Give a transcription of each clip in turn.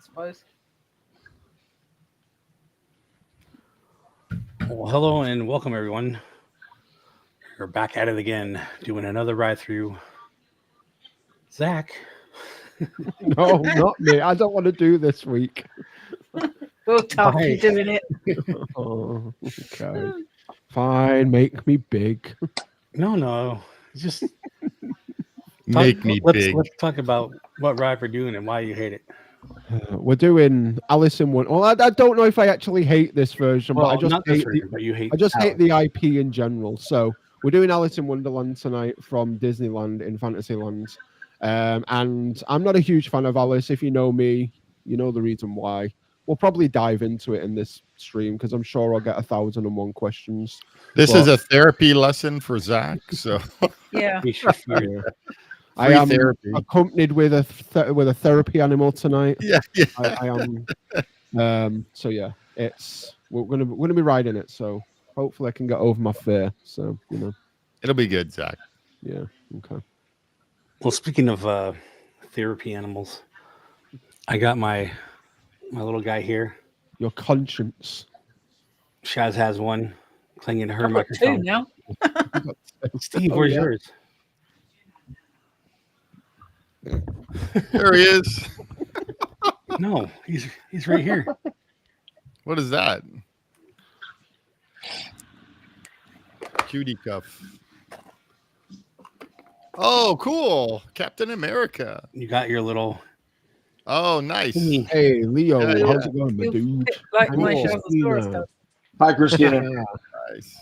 suppose. Well, hello and welcome, everyone. We're back at it again, doing another ride through. Zach. No, not me. I don't want to do this week. We'll talk Why? you doing it. Oh, okay. Fine, make me big. No. Just Make me big. Let's talk about what ride we're doing and why you hate it. We're doing Alice in Wonderland. Well, I don't know if I actually hate this version, but I just not this hate version, but you hate. I just hate Alice. the IP in general. So we're doing Alice in Wonderland tonight from Disneyland in Fantasyland. And I'm not a huge fan of Alice. If you know me, you know the reason why. We'll probably dive into it in this stream because I'm sure I'll get 1,001 questions. This But- is a therapy lesson for Zach. So Yeah. We should fear. I Free am therapy. accompanied with a therapy animal tonight. yeah. I am. So yeah, we're gonna be riding it. So hopefully I can get over my fear. So It'll be good, Zach. yeah, okay. Well, speaking of therapy animals, I got my little guy here. Your conscience. Shaz has one clinging to her I've got two microphone. now. Steve, Oh, where's yeah. yours? There he is. No, he's right here. What is that? Cutie cuff. Oh, cool. Captain America. You got your little. Oh, nice. Hey Leo, Yeah, how's it going, my You dude? fit like my Cool. Shavasaurus does. Hi, Christina. Nice.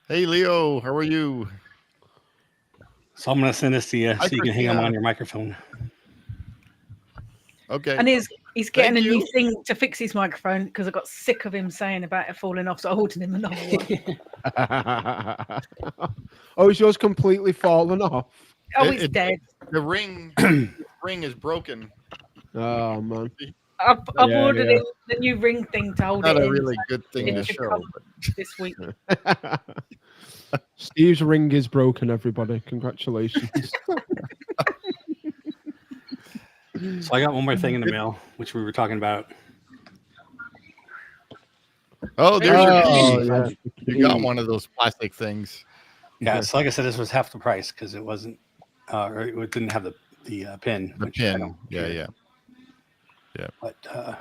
Hey, Leo. How are you? So I'm gonna send this to you Hi, so you can hang them Christina. on your microphone. Okay. And he's getting Thank a new you. thing to fix his microphone because I got sick of him saying about it falling off, so I ordered him another one. Oh, is yours completely fallen off? Oh, It- it's it- dead. The ring is broken. Oh man. I've Yeah, ordered yeah. him the new ring thing to hold Not it a in really good thing it to should show. come. But this week. Steve's ring is broken, everybody. Congratulations. So I got one more thing in the mail, which we were talking about. oh, there's your Oh, key. yeah. You got one of those plastic things. Yeah, so like I said, this was half the price because it wasn't, or it didn't have the pin. The which I pin. don't Yeah, care. yeah. But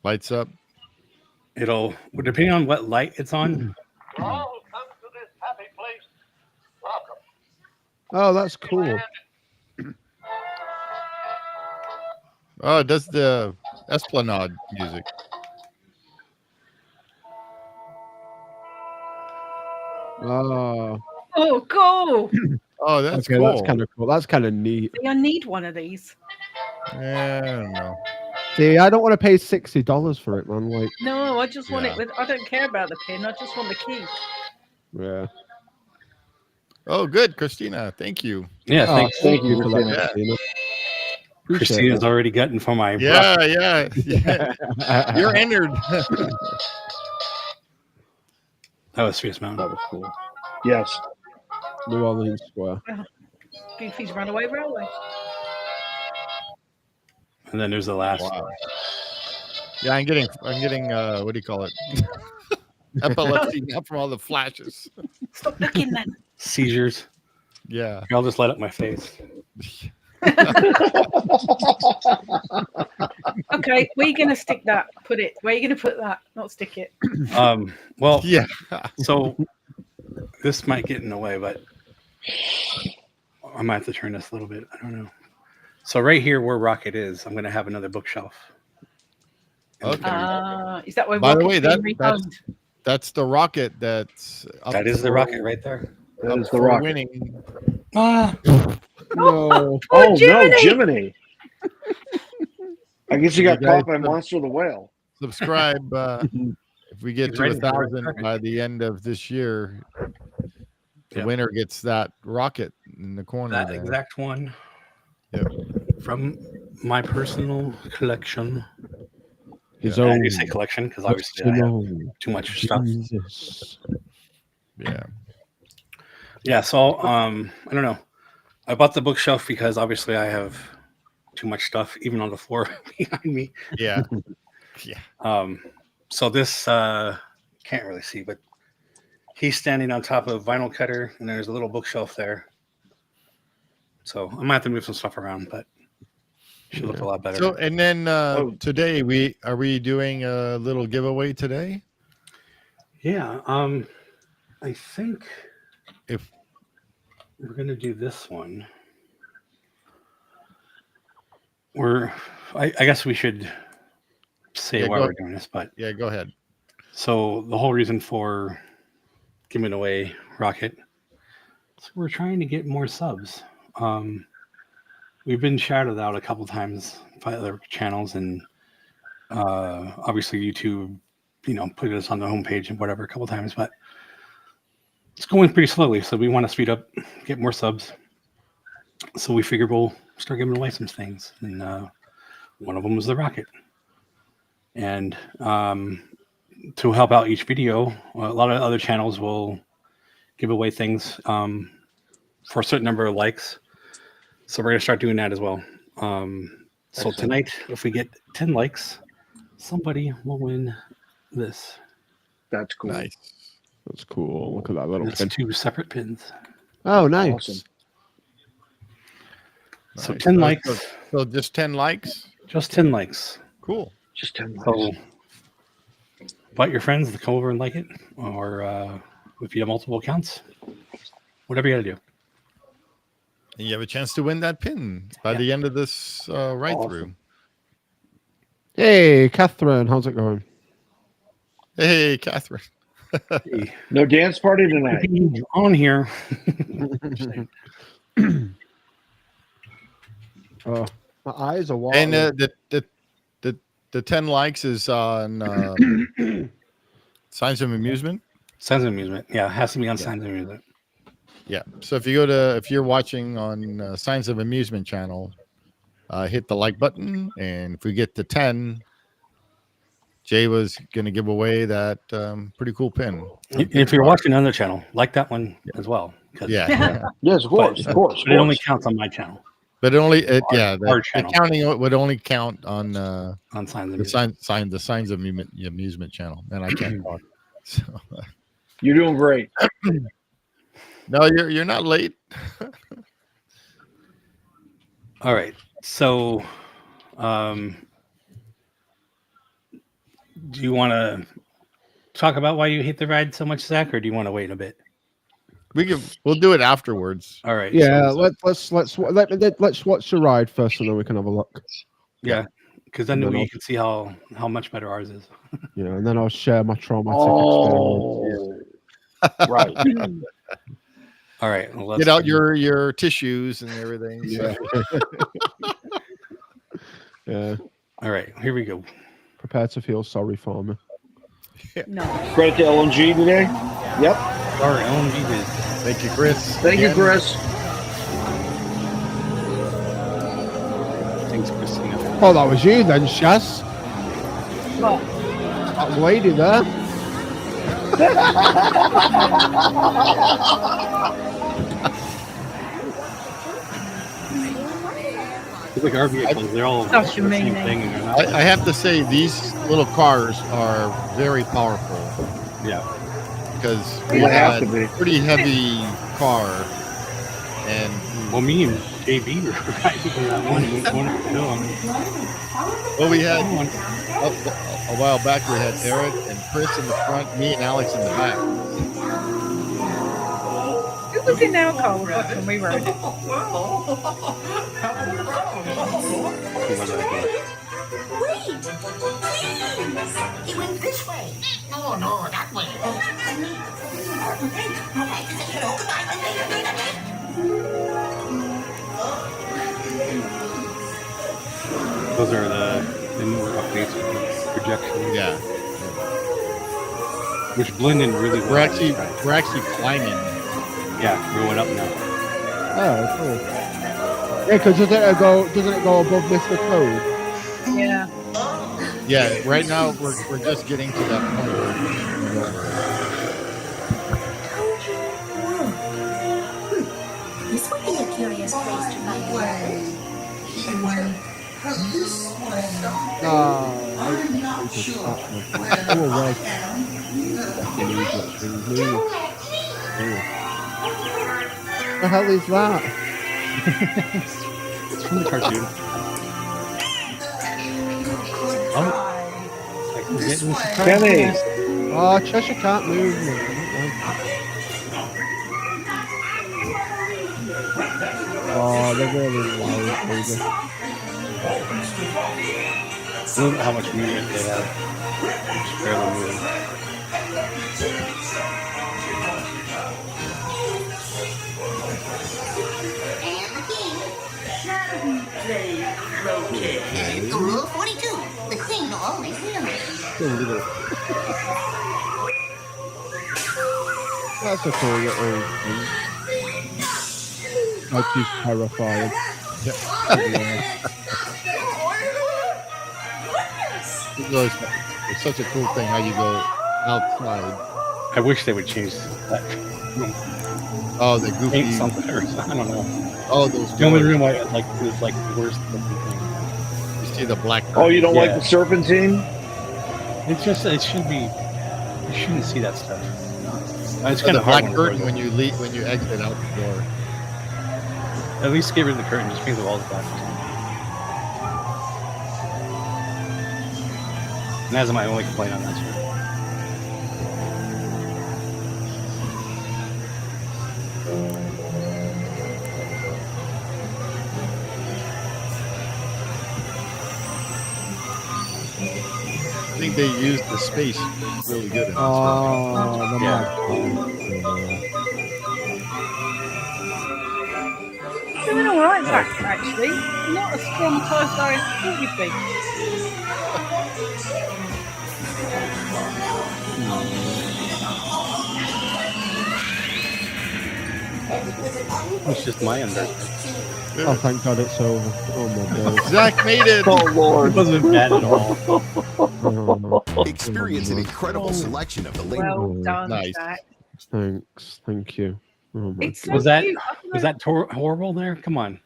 Lights up. it'll, depending on what light it's on. All who come to this happy place, welcome. Oh, that's cool. Oh, it does the Esplanade music. Oh, Oh, cool. Oh, that's okay, cool. that's kind of cool. That's kind of neat. See, I need one of these. Yeah, I don't know. See, I don't want to pay $60 for it, man. Like, No, I just want Yeah. it with. I don't care about the pin. I just want the key. yeah. Oh, good, Christina. Thank you. Yeah, Oh, thanks. Thank you, for that, Christina. Christina. Appreciate Christina's that. already gotten for my. Yeah. You're entered. That was Space Mountain. That was cool. Yes. New Orleans Square. Goofy's Runaway Railway. And then there's the last. Wow. Yeah, I'm getting what do you call it? Epilepsy now from all the flashes. Stop looking then. Seizures. Yeah. I'll just light up my face. Okay, where are you gonna stick that? Put it. Where are you gonna put that? Not stick it. Well, Yeah. so this might get in the way, but I might have to turn this a little bit. I don't know. So right here where Rocket is, I'm going to have another bookshelf. Okay. Is that why? By the way, Rocket's that- being that's- rehomed? That's the rocket that's up That is the for- Rocket right there. That up is the for rocket. winning. Ah, No. Oh, Jiminy! no, Jiminy. I guess you got You guys caught by Monster the Whale. Subscribe if we get He's to ready for it. 1,000 by the end of this year. The Yep. winner gets that rocket in the corner that there. exact one. Yep. From my personal collection. His I own. do say collection because obviously I have too much stuff. Jesus. Yeah. Yeah, so I don't know. I bought the bookshelf because obviously I have too much stuff, even on the floor behind me. Yeah. So this can't really see, but he's standing on top of a vinyl cutter, and there's a little bookshelf there. So I might have to move some stuff around, but it should look a lot better. So, and then today are we doing a little giveaway today? Yeah, I think If we're gonna do this one. I guess we should say why we're doing this, but yeah, go ahead. so the whole reason for giving away Rocket, so we're trying to get more subs. We've been shouted out a couple times by other channels, and obviously YouTube, put us on the homepage and whatever a couple times, but it's going pretty slowly. So we want to speed up, get more subs. So we figured we'll start giving away some things, and one of them was the Rocket. And to help out each video, a lot of other channels will give away things for a certain number of likes. So we're going to start doing that as well. So tonight, if we get 10 likes, somebody will win this. That's cool. Nice. That's cool. Look at that little It's pin. 2 separate pins. Oh, nice. Awesome. So Nice. 10 likes. So just 10 likes. Just 10 likes. Cool. Just 10 likes. So invite your friends to come over and like it, or if you have multiple accounts, whatever you got to do. And you have a chance to win that pin by the end of this ride through. Hey, Catherine, how's it going? Hey, Catherine. Hey, No dance party tonight. on here. Oh, my eyes are watering. And the 10 likes is on Signs of Amusement. Signs of Amusement. Yeah, it has to be on Signs of Amusement. Yeah. So if you're watching on Signs of Amusement channel, hit the like button, and if we get to 10, Jay was going to give away that pretty cool pin. If you're watching another channel, like that one as well. Yeah. Yes, of course, of course. But it only counts on my channel. But Our the channel. counting would only count on On Signs of the Amusement. the Signs of Amusement channel, and I can't talk. So, You're doing great. no, you're not late. All right. So, do you want to talk about why you hate the ride so much, Zach, or do you want to wait a bit? We'll do it afterwards. All right. Yeah, so- let's watch the ride first, and then we can have a look. yeah, because then No, we no. can see how much better ours is. Yeah, and then I'll share my traumatic experience. Oh, right. All right. Well, Get out your tissues and everything. Yeah. Yeah. All right. Here we go. Prepare to feel sorry for me. No. Credit to LNG today. Yep. Our LMG biz. Thank you, Chris. Thank you, Again. Chris. Thanks, Christina. Oh, that was you then, Shaz. What? That lady there. It's like our vehicles. They're all Such a the same meanie. thing. And they're not. I have to say these little cars are very powerful Yeah. because They we have had to be. a pretty heavy car, and Well, me and JB were riding in that one. well, we had a while back. We had Eric and Chris in the front, me and Alex in the back. Who was in our car when we rode it? Wait! Please! He went this way. No, no, that way. Those are the newer updates with the projection. Yeah, Which blend in really well. we're actually climbing. Yeah, we're going up now. Oh, cool. Yeah, because doesn't it go above Mr. Code? Yeah. Yeah, right now we're just getting to that point where we're going over. This would be a curious place to find words. this one. I'm not sure Oh, whether well. I am The hell is that? It's from the cartoon. Like, we're getting the surprise. Kenny. Oh, Cheshire Cat movement. Oh, they're really loud, baby. Look at how much movement they have. Just barely moving. Rule 42. The queen always wins. That's a cool little thing. Like he's terrified. It's such a cool thing how you go outside. I wish they would change that. Oh, the goofy. Paint something or I don't know. Oh, those. The only room I like is like the worst looking thing. You see the black. Oh, you don't like Yeah. the serpentine? It's just it should be. You shouldn't see that stuff. It's Oh, kind the of hard black when it curtain goes when you leave when you exit out the door. up. At least get rid of the curtain. Just paint the walls black. And that's my only complaint on that show. I think they used the space really good. In this Oh, the Yeah. Doing all right, Zack, actually. Not as strong as I thought you'd be. It's just my under. Oh, thank God it's over. Oh my God. Zach made it. Oh, It Lord. wasn't bad at all. Oh, no. Experience an incredible selection of the latest. Well done, Nice. Zack. Thanks. Thank you. Oh my It's so Was that cute. was that horrible there? Come on.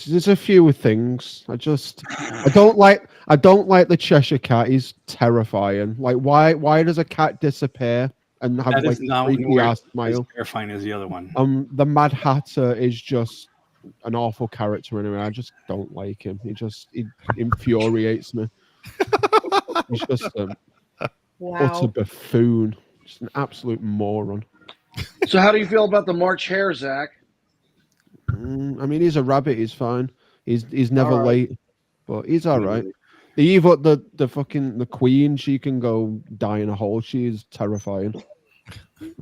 There's a few things. I don't like the Cheshire Cat. He's terrifying. Like why does a cat disappear and have That like is not freaky nowhere ass as smile? terrifying as the other one. The Mad Hatter is just an awful character anyway. I just don't like him. He infuriates me. He's just an utter Wow. buffoon. Just an absolute moron. So how do you feel about the March Hare, Zach? I mean, he's a rabbit. He's fine. He's never All right. late, but he's all right. The queen, she can go die in a hole. She's terrifying.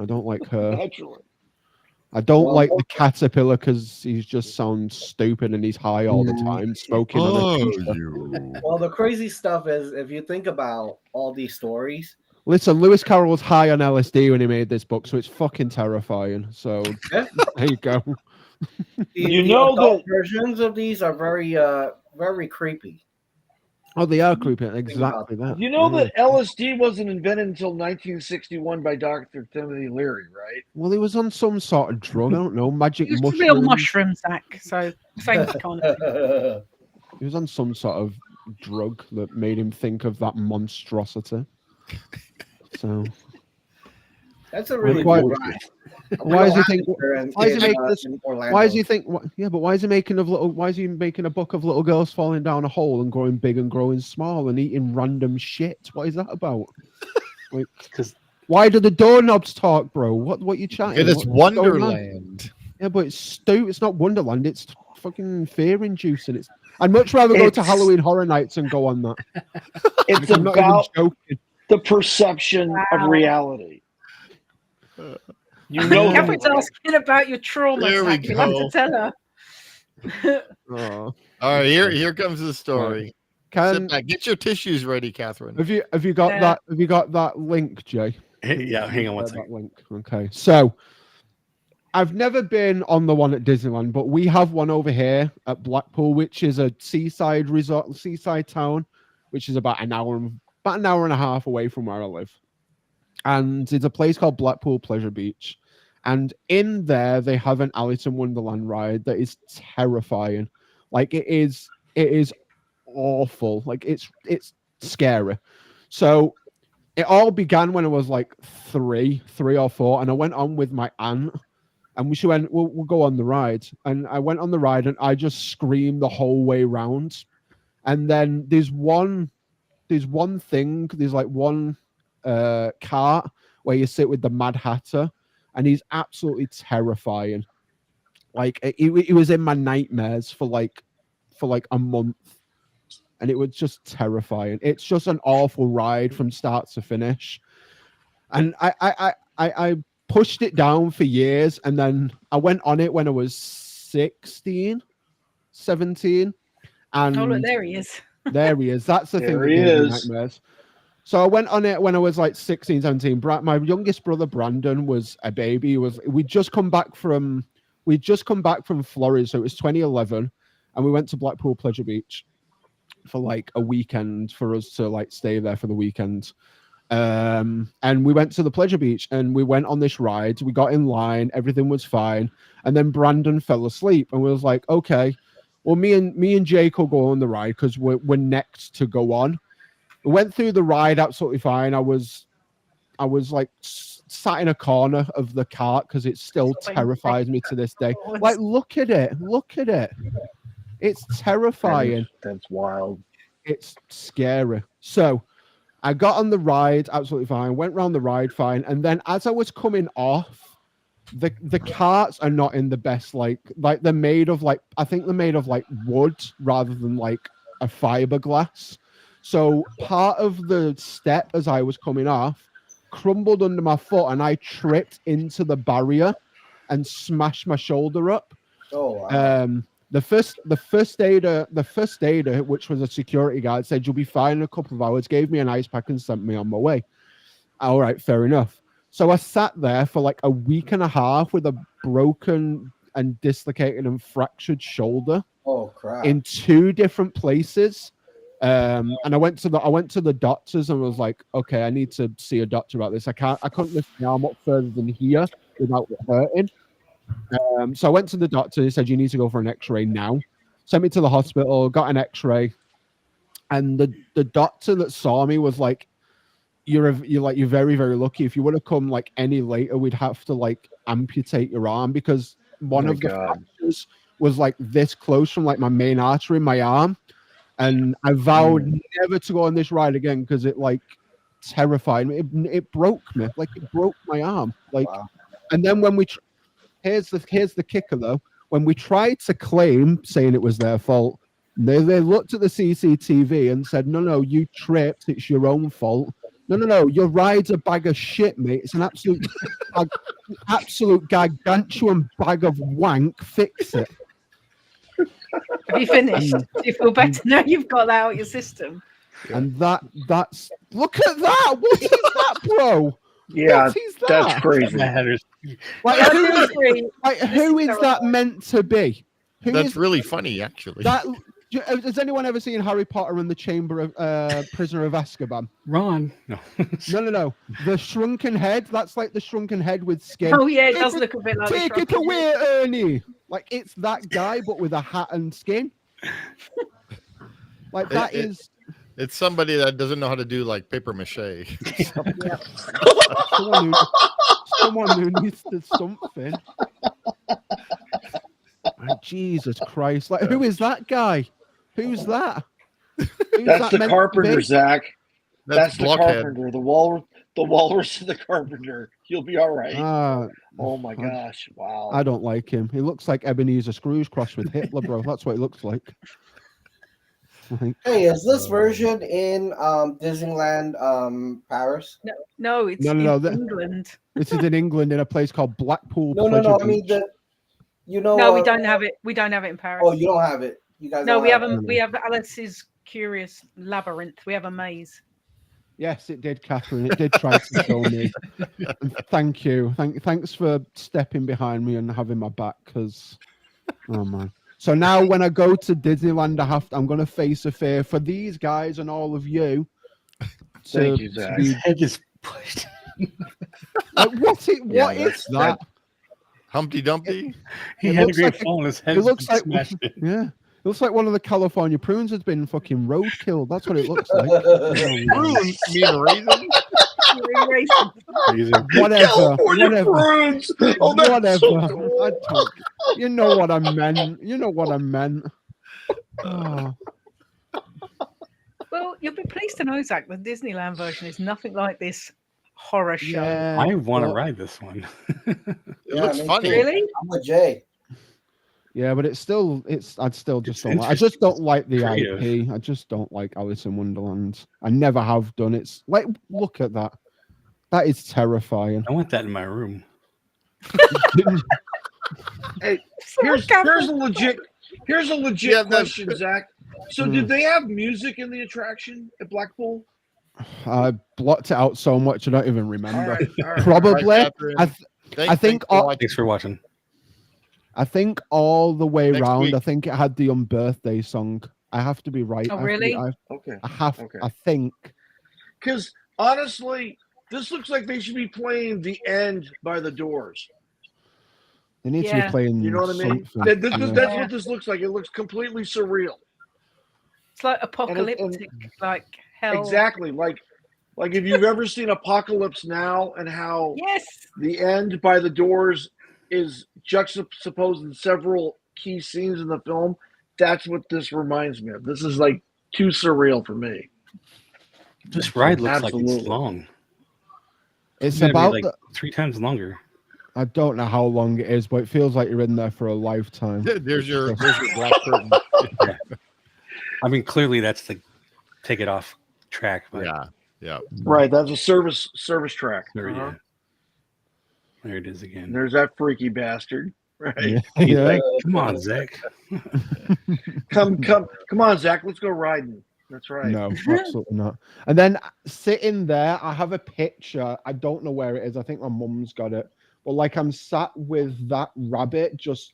I don't like her. Naturally. I don't like the caterpillar because he just sounds stupid and he's high all the time, smoking on a Oh, t-shirt. you. Well, the crazy stuff is if you think about all these stories. Listen, Lewis Carroll was high on LSD when he made this book, so it's fucking terrifying. So Yeah. there you go. You the know adult versions of these are very creepy. Oh, they are creepy. Exactly that. You know Yeah. that LSD wasn't invented until 1961 by Dr. Timothy Leary, right? Well, he was on some sort of drug. I don't know, magic It was mushroom. real mushroom, Zack. So same kind of. He was on some sort of drug that made him think of that monstrosity. So That's a really Why- cool ride. why is he think? In- Why is he in, making this? in Orlando. Why does he think? Yeah, but why is he making of little? Why is he making a book of little girls falling down a hole and growing big and growing small and eating random shit? What is that about? Like, 'Cause- why do the doorknobs talk, bro? What you chatting? It is What's going on? Wonderland. Yeah, but it's stupid. It's not Wonderland. It's fucking fear-inducing. I'd much rather go to It's- Halloween Horror Nights and go on that. It's I'm not even about joking. the perception of Wow. reality. You know, Catherine's asking about your trauma, There we Zack. You'll have go. to tell her. Oh. All right, here comes the story. Sit Can back. Get your tissues ready, Catherine. have you got Yeah. that? Have you got that link, Jay? Yeah, hang on one That second. link. Okay, so I've never been on the one at Disneyland, but we have one over here at Blackpool, which is a seaside resort, seaside town, which is about an hour and a half away from where I live. And it's a place called Blackpool Pleasure Beach. And in there, they have an Alice in Wonderland ride that is terrifying. Like it is awful. Like it's scary. So it all began when I was like three or four, and I went on with my aunt, and she went, we'll go on the ride. And I went on the ride, and I just screamed the whole way round. And then there's one cart where you sit with the Mad Hatter, and he's absolutely terrifying. Like he was in my nightmares for like a month, and it was just terrifying. It's just an awful ride from start to finish. And I pushed it down for years, and then I went on it when I was 16, 17. And Oh, look, there he is. there he is. That's the thing. There he is. Nightmares. So I went on it when I was like 16, 17. My youngest brother Brandon was a baby. We'd just come back from Florida, so it was 2011, and we went to Blackpool Pleasure Beach for like a weekend for us to like stay there for the weekend. And we went to the Pleasure Beach, and we went on this ride. We got in line, everything was fine, and then Brandon fell asleep, and we was like, okay, well, me and Jake will go on the ride because we're next to go on. We went through the ride absolutely fine. I was like sat in a corner of the cart because it still terrifies me to this day. Like, look at it. It's terrifying. That's wild. It's scary. So I got on the ride absolutely fine, went round the ride fine, and then as I was coming off, the carts are not in the best, like they're made of like, I think they're made of like wood rather than like a fiberglass. So part of the step as I was coming off crumbled under my foot, and I tripped into the barrier and smashed my shoulder up. Oh, wow. The first aider, which was a security guard, said you'll be fine in a couple of hours, gave me an ice pack and sent me on my way. All right, fair enough. So I sat there for like a week and a half with a broken and dislocated and fractured shoulder. Oh, crap. In 2 different places. And I went to the doctors and was like, okay, I need to see a doctor about this. I couldn't lift my arm up further than here without it hurting. So I went to the doctor. He said, you need to go for an x-ray now. Sent me to the hospital, got an x-ray. And the doctor that saw me was like, you're very, very lucky. If you would have come like any later, we'd have to like amputate your arm, because one of the fractures was like this close from like my main artery in my arm. And I vowed never to go on this ride again because it like terrified me. It broke me. Like, it broke my arm. Like, wow. And then when we here's the kicker though. When we tried to claim saying it was their fault, they looked at the CCTV and said, no, you tripped. It's your own fault. No, your ride's a bag of shit, mate. It's an absolute gargantuan bag of wank. Fix it. Have you finished? Do you feel better now you've got that out of your system? And that's look at that. What is that, bro? Yeah, what is that? That's crazy. Like, who is that meant to be? That's really funny, actually. Has anyone ever seen Harry Potter and the Chamber of Prisoner of Azkaban? Ron. No. No. The shrunken head. That's like the shrunken head with skin. Oh yeah, it does look a bit like. Take it away, Ernie. Like, it's that guy, but with a hat and skin. Like, that is. It's somebody that doesn't know how to do like paper mache. Someone who needs to something. Oh, Jesus Christ! Like, who is that guy? Who's that? That's the carpenter, Zach. That's the Blockhead. carpenter. The walrus and the carpenter. You'll be all right. Oh my gosh! Wow. I don't like him. He looks like Ebenezer Scrooge crossed with Hitler, bro. That's what he looks like. Hey, is this version in Disneyland Paris? No, it's in England. This is in England in a place called Blackpool. No. I mean, No, we don't have it. We don't have it in Paris. Oh, you don't have it. You guys. No, we haven't. We have Alice's Curious Labyrinth. We have a maze. Yes, it did, Catherine. It did try to show me. Thank you. Thanks for stepping behind me and having my back. Because, oh man. So now when I go to Disneyland, I'm going to face a fear for these guys and all of you. Thank you, Zach. Head is pushed. What is that? Humpty Dumpty? He had a great fall. His head looks like smashed it. Yeah. looks like one of the California prunes has been fucking roadkill. That's what it looks like. Prunes mean raisin? Whatever. California Whatever. prunes. Oh, that's Whatever. so cool. I don't, you know what I meant. You know what I meant. Oh. Well, you'll be pleased to know, Zach, the Disneyland version is nothing like this horror show. Yeah, I want to but- ride this one. It Yeah, looks me funny. too. Really? I'm with Jay. Yeah, but I'd still just It's don't like. I just don't like the creative. IP. I just don't like Alice in Wonderland. I never have done. It's like, look at that. That is terrifying. I want that in my room. Hey, Someone here's a legit Yeah, question, Zach. So did they have music in the attraction at Blackpool? I blocked it out so much I don't even remember. All right. Probably. Right, Catherine. I think Thanks for all- watching. Thanks for watching. I think all the way Next round. week. I think it had the birthday song. I have to be right. Oh, I have to be- really? Okay. I have. Okay. I think. Because honestly, this looks like they should be playing "The End" by the Doors. They need to Yeah. be playing. You know what I mean? something. That's Yeah. what this looks like. It looks completely surreal. It's like apocalyptic, like hell. Exactly. Like if you've ever seen Apocalypse Now and how Yes. "The End" by the Doors is juxtaposed in several key scenes in the film, that's what this reminds me of. This is like too surreal for me. This ride looks like Absolutely. it's long. It's gonna be about. like the- 3 times longer. I don't know how long it is, but it feels like you're in there for a lifetime. There's your black curtain. I mean, clearly that's the take it off track. But Yeah. Right. That's a service track. There, Uh-huh. yeah. There it is again. And there's that freaky bastard. Right. Yeah. He's Yeah. like, come on, Zach. Come on, Zach. Let's go riding. That's right. No, absolutely not. And then sitting there, I have a picture. I don't know where it is. I think my mum's got it. But like I'm sat with that rabbit, just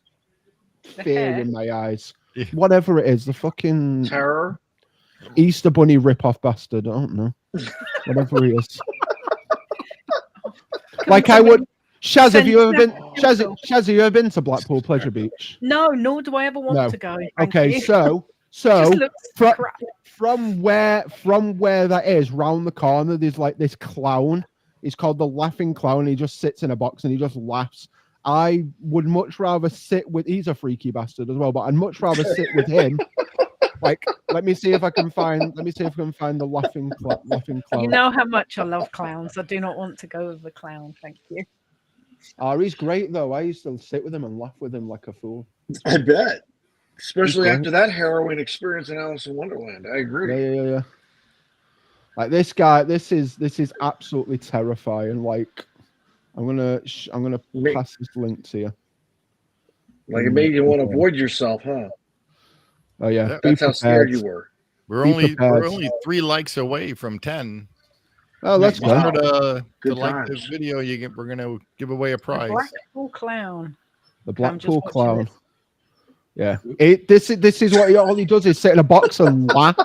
The fear hair. in my eyes. Yeah. Whatever it is, the fucking Terror. Easter Bunny rip-off bastard. I don't know. Whatever he is. Like I would. Shaz, have you ever been? Shaz, have you ever been to Blackpool Pleasure Beach? No, nor do I ever want No. to go. thank Okay, you. so Just looks fro- crap. from where that is, round the corner, there's like this clown. He's called the Laughing Clown. He just sits in a box and he just laughs. I would much rather sit with. He's a freaky bastard as well, but I'd much rather sit with him. Like, let me see if I can find the laughing clown. You know how much I love clowns. I do not want to go with the clown. Thank you. Oh, he's great though. I used to sit with him and laugh with him like a fool. I bet. Especially He's after that harrowing experience in Alice in Wonderland. I agree. Yeah. Like this guy, this is absolutely terrifying. Like, I'm gonna pass this link to you. Like it made you want to avoid yourself, huh? Oh yeah, That's how scared you were. We're Be prepared. only 3 likes away from 10. Oh, let's go. Wow. Remember to Good like times. this video. We're gonna give away a prize. Blackpool clown. The I'm just Blackpool watching clown. this. Yeah, this is what all he does is sit in a box and laugh.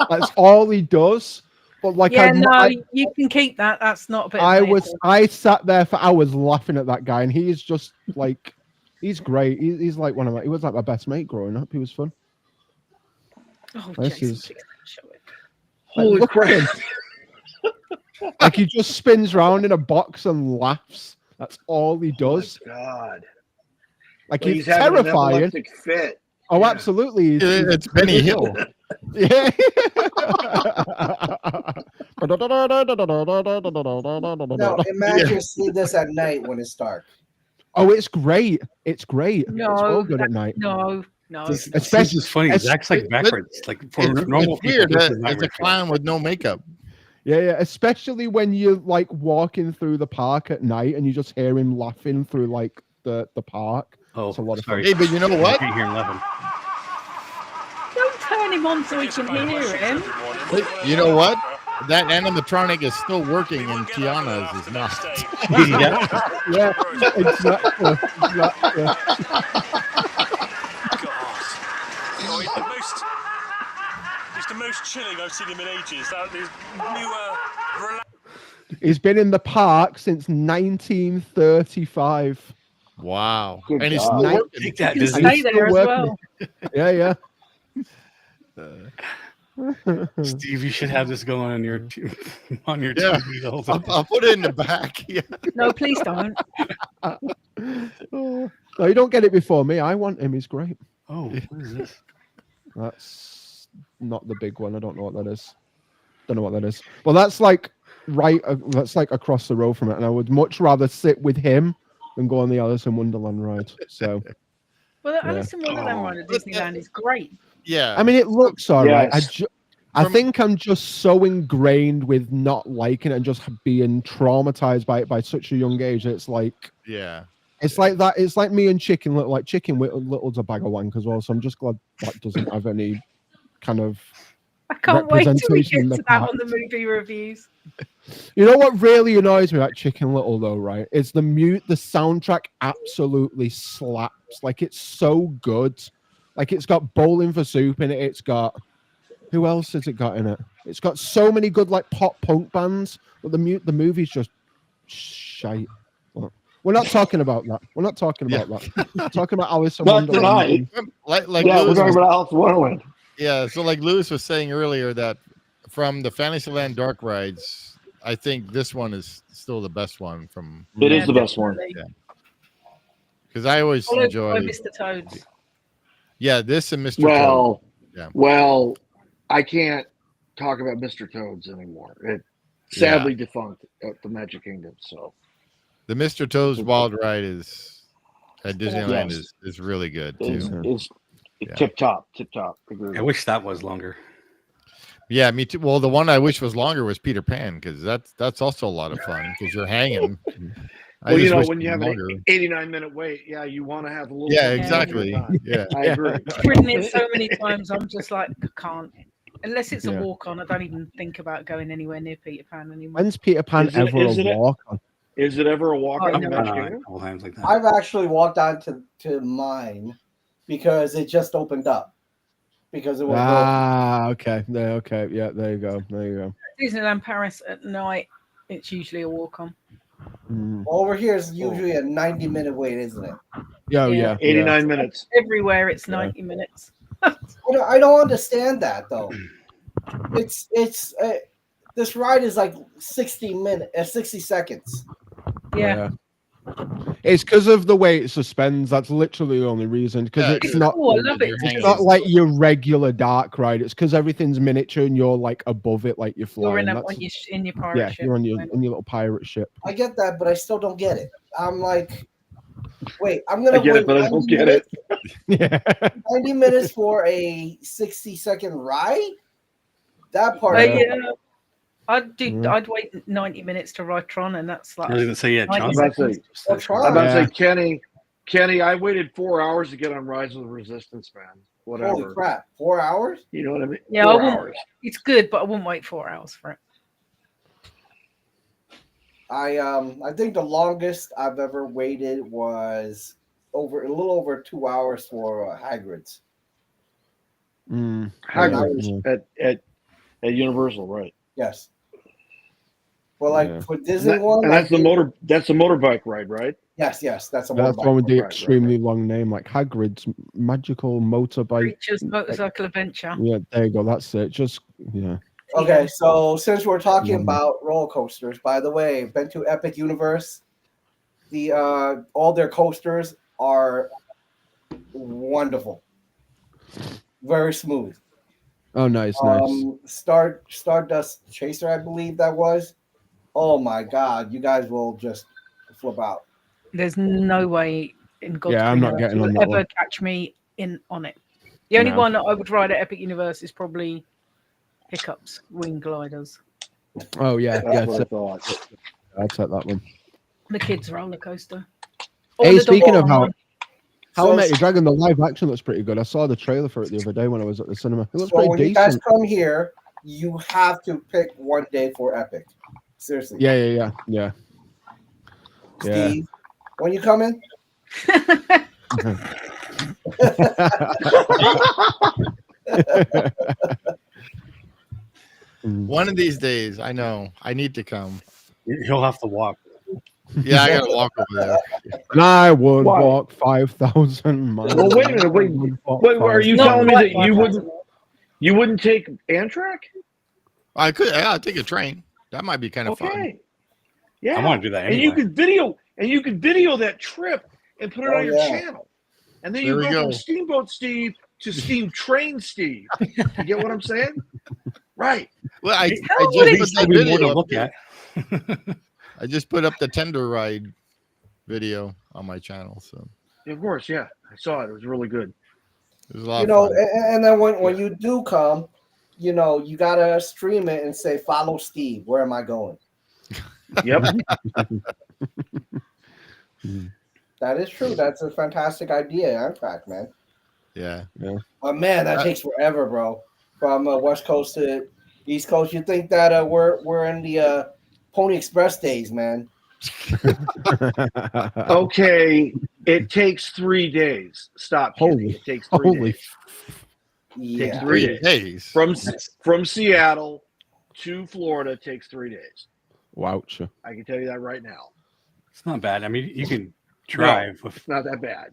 That's all he does. But like, Yeah, no, you can keep that. That's not a bit. of I sat there for hours laughing at that guy, and he's just like, he's great. He's like he was like my best mate growing up. He was fun. Oh, This Jason, is- please don't show it. Holy look at crap. him. Like he just spins round in a box and laughs. That's all he does. God. Like Well, he's having an terrifying. epileptic fit. Oh, Yeah. absolutely. It's Benny Hill. Yeah. No, imagine seeing this at night when it's dark. Oh, it's great. It's great. No, it's all good at night. No. This Especially- is funny. Zach's like backwards. Like for normal It's weird. people, this is It's a nightmare. clown with no makeup. Yeah. Especially when you're like walking through the park at night and you just hear him laughing through like the park. Oh, It's a lot of sorry. Hey, but you know what? I can't hear him laughing. Don't turn him on so we can hear him. You know what? That animatronic is still working, and Tiana's is not. Yeah, exactly. It's the most chilling I've seen him in ages. That is new, He's been in the park since 1935. Wow. Good And he's God. still working. Take that, You can Disney. stay He's there still as working. well. Yeah. Steve, you should have this going on your on your Yeah. TV the whole time. I'll put it in the back. Yeah. No, please don't. Oh, no, you don't get it before me. I want him. He's great. Oh, what is this? That's not the big one. I don't know what that is. Don't know what that is. Well, that's like that's like across the road from it, and I would much rather sit with him than go on the Alice in Wonderland ride. So, Well, the Alice in Wonderland ride at Disneyland is great. Yeah. I mean, it looks all right. Yes. I think I'm just so ingrained with not liking it and just being traumatized by it by such a young age. It's like, yeah. it's like that. It's like me and Chicken Little. Like Chicken Little's a bag of wank as well. So I'm just glad that doesn't have any kind of. I can't wait till we representation get in the to that park. on the movie reviews. You know what really annoys me about Chicken Little though, right? It's the soundtrack absolutely slaps. Like it's so good. Like it's got Bowling for Soup in it. It's got who else has it got in it? It's got so many good like pop punk bands, but the movie's just shite. We're not talking about that. We're not talking about that. We're talking about Alice in Not Wonderland. tonight. Like Yeah, we're Lewis talking was, about Alice in Wonderland. yeah. So like Lewis was saying earlier that from the Fantasyland dark rides, I think this one is still the best one from. It is the best one. Because I always enjoy. Mr. Toads. Yeah, this and Mr. Well, Toad. Yeah. well, I can't talk about Mr. Toads anymore. It sadly defunct at the Magic Kingdom. So The Mr. Toad's Wild Ride is at Disneyland Yes. is really good too. it's tip top. I wish that was longer. Yeah, me too. Well, the one I wish was longer was Peter Pan because that's also a lot of fun because you're hanging. Well, you know, wish when it you was have longer. an 89-minute wait, yeah, you want to have a little. Yeah, bit more exactly. time. Yeah. I agree. I've ridden it so many times, I'm just like, I can't. Unless it's a Yeah. walk on, I don't even think about going anywhere near Peter Pan anymore. When's Peter Pan Is it- ever is it a a- walk on? Is it ever a walk Oh, on I've the no. gone Magic on it a Kingdom? couple times like that. I've actually walked on to mine because it just opened up because it was Okay. Okay. Yeah, there you go. Disneyland Paris at night, it's usually a walk on. Mm. over here is usually a 90-minute wait, isn't it? Yeah, Yeah. 89 minutes. Everywhere it's 90 minutes. I don't understand that though. It's this ride is like 60 seconds. Yeah. It's because of the way it suspends. That's literally the only reason. Because Yeah, it's It's not. cool. I love it. You're It's hanging It's just- not like your regular dark ride. It's because everything's miniature and you're like above it, like you're flying. You're in, That's- in your pirate yeah, ship. you're on your little pirate ship. I get that, but I still don't get it. I'm like, wait, I'm I gonna get wait it, but I 90 don't get it. minutes, Yeah. 90 minutes for a 60-second ride? That part. Yeah. I'd Yeah. I'd wait 90 minutes to ride Tron, and that's like I was gonna say, yeah, 90 John. about to say- seconds. Well, Tron. I'm about to Yeah. say, Kenny, I waited 4 hours to get on Rise of the Resistance, man. Whatever. Holy crap! 4 hours? You know what I mean? Yeah, 4 I wouldn't- hours. It's good, but I wouldn't wait 4 hours for it. I think the longest I've ever waited was a little over 2 hours for Hagrid's. Mm. Hagrid's Yeah. at Universal, right? Yes. Well, like Yeah. for Disney And one, that's like, that's the motorbike ride, right? yes, that's a That's the motorbike. one with the Right. extremely long name, like Hagrid's Magical Motorbike. Creatures Motorcycle Adventure. Yeah, there you go. That's it. Just yeah. Okay, so since we're talking Mhm. about roller coasters, by the way, been to Epic Universe. The all their coasters are wonderful, very smooth. Oh, nice. Stardust Chaser, I believe that was. Oh my God, you guys will just flip out. There's no way in God's Yeah, I'm not green earth getting you'll on that ever one. catch me in on it. The only No. one that I would ride at Epic Universe is probably Hiccups Wing Gliders. Oh yeah, That's yeah. what I So, thought. I'll take that one. The kids roller coaster. Hey, the speaking double of how one. How I So- Met Your Dragon, the live action looks pretty good. I saw the trailer for it the other day when I was at the cinema. It looks So pretty when you guys decent. come here, you have to pick one day for Epic. Seriously. Yeah. Yeah. Steve, when you come in? One of these days, I know I need to come. He'll have to walk. Yeah, I gotta walk over there. And I would Why? walk 5,000 miles. Well, wait a minute. Wait, I would walk wait. Are you 5,000 Not telling me quite that you 5,000. wouldn't take Amtrak? I could. Yeah, I'll take a train. That might be kind of fun. Okay. Yeah. I want to do that And anyway. you could video that trip and put it Oh, on your yeah. channel. And then There you we go go. from Steamboat Steve to Steam Train Steve. You get what I'm saying? Right. Well, I How just would put it that Be more video to up look there. at. I just put up the tender ride video on my channel, so Of course, yeah. I saw it. It was really good. it was a lot You of know, fun. and then when you do come, you know, you gotta stream it and say, "Follow Steve. Where am I going?" Yep. That is true. That's a fantastic idea, Amtrak, man. Yeah. But man, that takes forever, bro. From West Coast to East Coast, you think that we're in the Pony Express days, man? Okay. It takes 3 days. Stop. kidding. Holy- It takes 3 holy days. Yeah. 3 days. From Seattle to Florida takes 3 days. Woucher. I can tell you that right now. It's not bad. I mean, you can drive with. It's not that bad.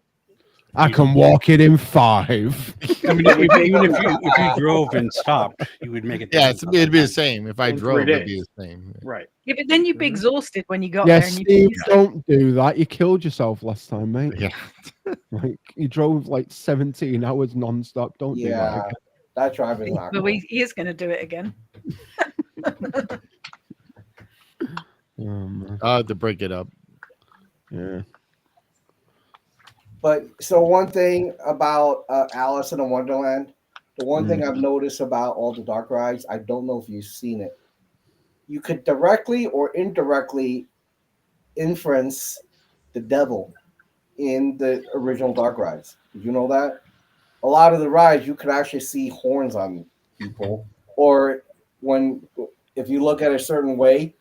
I can walk it in 5. I mean, even if you drove and stopped, you would make it. Yeah, it'd be the same. If I In 3 drove, it'd be days. the same. Right. Yeah, but then you'd be exhausted when you got Yeah, there. And Steve, you don't do that. You killed yourself last time, mate. Yeah. Like you drove like 17 hours non-stop. Don't do that Yeah. again. That drive is not but cool. he is going to do it again. I'll have to break it up. Yeah. But so one thing about Alice in the Wonderland, the one thing I've noticed about all the dark rides, I don't know if you've seen it. You could directly or indirectly inference the devil in the original dark rides. Did you know that? A lot of the rides you could actually see horns on people, or if you look at a certain way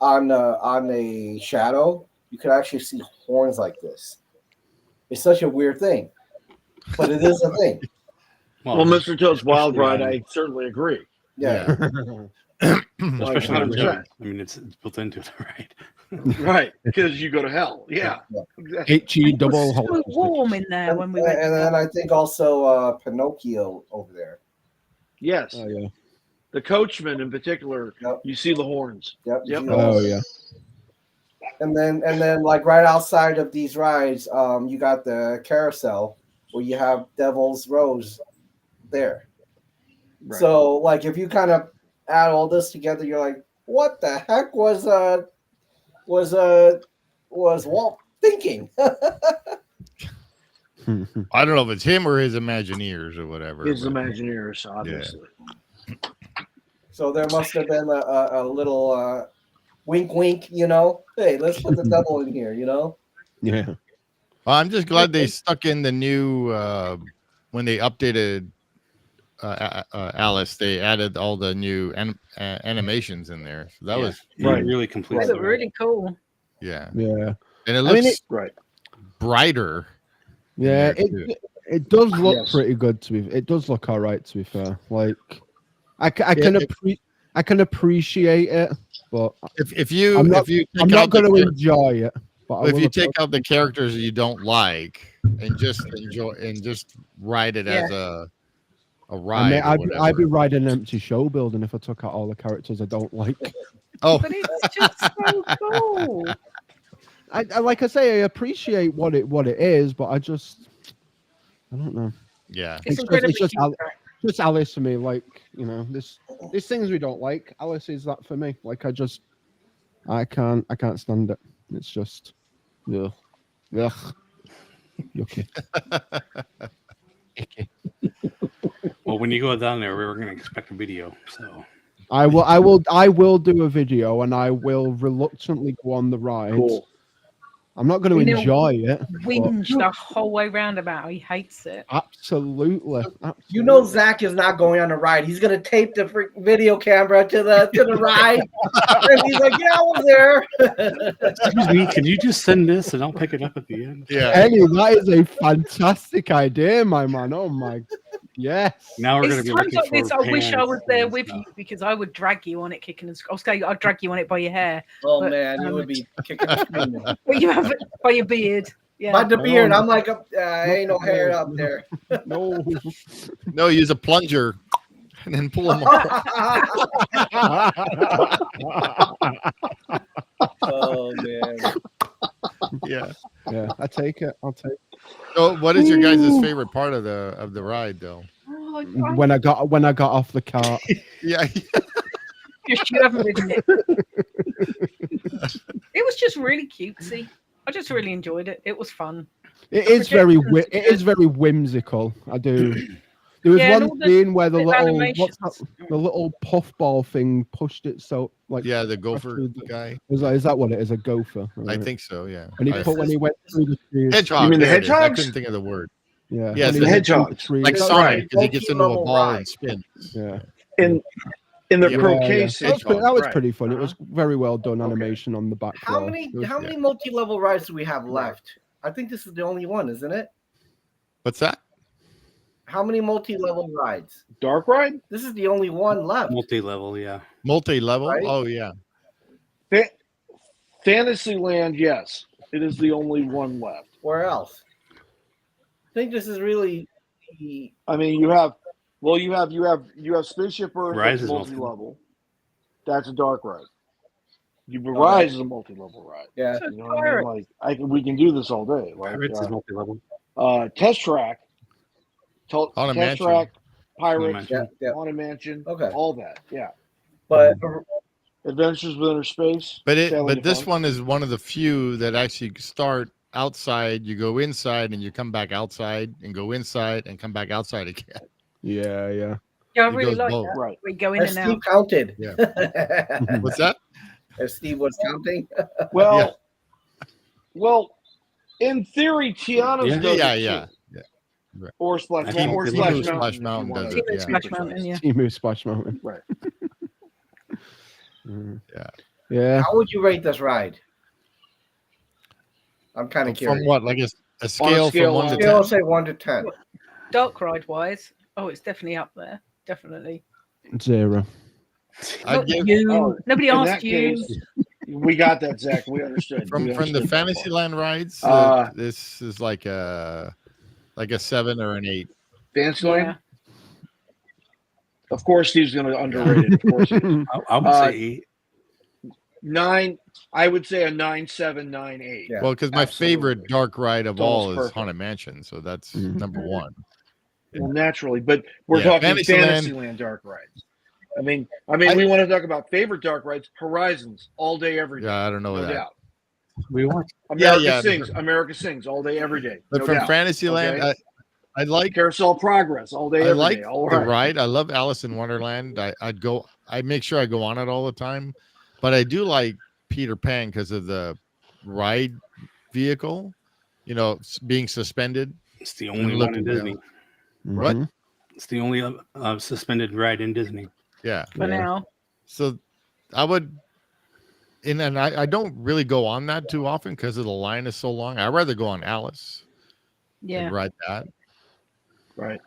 on a shadow, you could actually see horns like this. It's such a weird thing, but it is a thing. Well, Mr. Toad's Wild Ride, I certainly agree. Yeah. Like Especially on 100%. the I mean, it's built into it, right? Right, because you go to hell. Yeah, exactly. HE double It was so warm in there when we went. And then I think also Pinocchio over there. Yes, Oh yeah. the coachman in particular. Yep. You see the horns. Yep. Yep. you know. Oh yeah. And then like right outside of these rides, you got the carousel where you have Devil's Rose there. Right. So like if you kind of add all this together, you're like, what the heck was Walt thinking? I don't know if it's him or his Imagineers or whatever. His but- Imagineers, obviously. So there must have been a little wink, wink. You know, hey, let's put the devil in here. You know. Yeah. Well, I'm just glad they stuck in the new when they updated Alice. They added all the new animations in there. So that was really They complete. look really cool. yeah, Yeah. and it I looks mean, Right. brighter. Yeah. there, too. It does look Yes. pretty good to be. It does look all right to be fair. Like I can appreciate it, but If you I'm not take I'm not out the going to char- enjoy it. But I if will you take approach- out the characters you don't like and just enjoy and just ride it as a I ride. mean, or I'd whatever. be riding an empty show building if I took out all the characters I don't like. Oh, But it's just so cool. I like I say, I appreciate what it is, but I don't know. yeah. It's incredibly just cute. Just Alice for me, like these things we don't like. Alice is that for me. Like I can't stand it. It's just, ugh. Yucky. Icky. Well, when you go down there, we were going to expect a video. So I will do a video, and I will reluctantly go on the ride. Cool. I'm not going to enjoy it. Whinge the whole way round about how he hates it. Absolutely. You know, Zack is not going on the ride. He's gonna tape the video camera to the ride, and he's like, "Yeah, I was there." excuse me, can you just send this and I'll pick it up at the end? Yeah. Eddie, that is a fantastic idea, my man. Oh my Yes. Now we're going It's to be times looking like for this I wish I pans was there and with stuff. you because I would drag you on it kicking and I'd drag you on it by your hair. Oh But, man, you would be kicking and screaming. But you have it by your beard. Yeah. By the beard, no. I'm like, ain't no hair up there. No. No, use a plunger and then pull them off. Oh man. Yeah. Yeah, I take it. I'll take it. So, what is your guys' favorite part of the ride, though? Oh, When I got off the cart. Yeah. just you haven't ridden it. It was just really cutesy. I just really enjoyed it. It was fun. It is very whimsical. I do. There was Yeah, and all one the scene where the little animations. the little puffball thing pushed it so like Yeah, the gopher through the- guy. is that what it is? A gopher? I Right. think so, yeah. And when he went through the trees. Hedgehog. You mean the there it is. I hedgehogs? couldn't think of the word. Yeah. Yes, when he the went through hedgehogs. trees. Like That's Sonic, right. because he gets into a Multi-level ball ride. and spins. Yeah. In the Yeah. croquet Yeah. scene. That was Right. pretty fun. It was very well done Okay. animation on the back. How row. many It was- many multi-level rides do we have left? I think this is the only one, isn't it? What's that? How many multi-level rides? Dark ride? This is the only one left. Multi-level, yeah. Multi-level? Right? Oh, yeah. Fantasyland, yes. It is the only one left. Where else? I think this is really I mean, you have Spaceship Earth Rise that's is multi-level. That's a dark ride. Rise is a multi-level ride. yeah. So You know what I mean? Like we can do this all day. Like Pirates is multi-level. Test Track, Haunted Test Mansion. Track, Pirates, Mansion. Yeah. Haunted Mansion, Okay. all that. Yeah. But Adventures with Inner Space. But this Fun. one is one of the few that actually start outside. You go inside and you come back outside and go inside and come back outside again. Yeah. Yeah, I It really goes like both. that. Right. We go in as and Steve out. counted. Yeah. What's that? As Steve was counting. Well, in theory, Tiana's Yeah. does it Yeah. too. Or Splash I think Mountain. Or Timu Splash Splash Mountain. Mountain if you does wanna it, be yeah. Splash precise. Mountain, yeah. Emu Splash Mountain. Right. Yeah. How would you rate this ride? I'm kind of curious. From what? Like a scale scale from 1 to of- 10? I'll say 1 to 10. Dark ride wise, it's definitely up there. Definitely. 0. I'd Not give you. Oh, Nobody in asked that you. case, we got that, Zach. We understood. from We the understood that part. Fantasyland rides. This is like a 7 or an 8. Fantasyland? Yeah. Of course, Steve's going to underrate it. Of course, he is. I would say 8. 9. I would say a 9.7, 9.8. Yeah. Well, because my Absolutely. favorite dark ride of It's almost all is perfect. Haunted Mansion, so that's Mhm. number 1. Well, naturally, but we're Yeah, talking Fantasyland. Fantasyland dark rides. I mean, we want to talk about favorite dark rides. Horizons, all day, every day. Yeah, I don't know No that. doubt. We want America sings all day, every day. But no from doubt. Fantasyland, Okay? I like Carousel Progress all day, I every like day. All the right. ride. I love Alice in Wonderland. I make sure I go on it all the time, but I do like Peter Pan because of the ride vehicle, being suspended. It's the only one in Disney. What? Mhm. It's the only suspended ride in Disney. Yeah. For now. So I would, and I don't really go on that too often because of the line is so long. I'd rather go on Alice Yeah. and ride that. Right.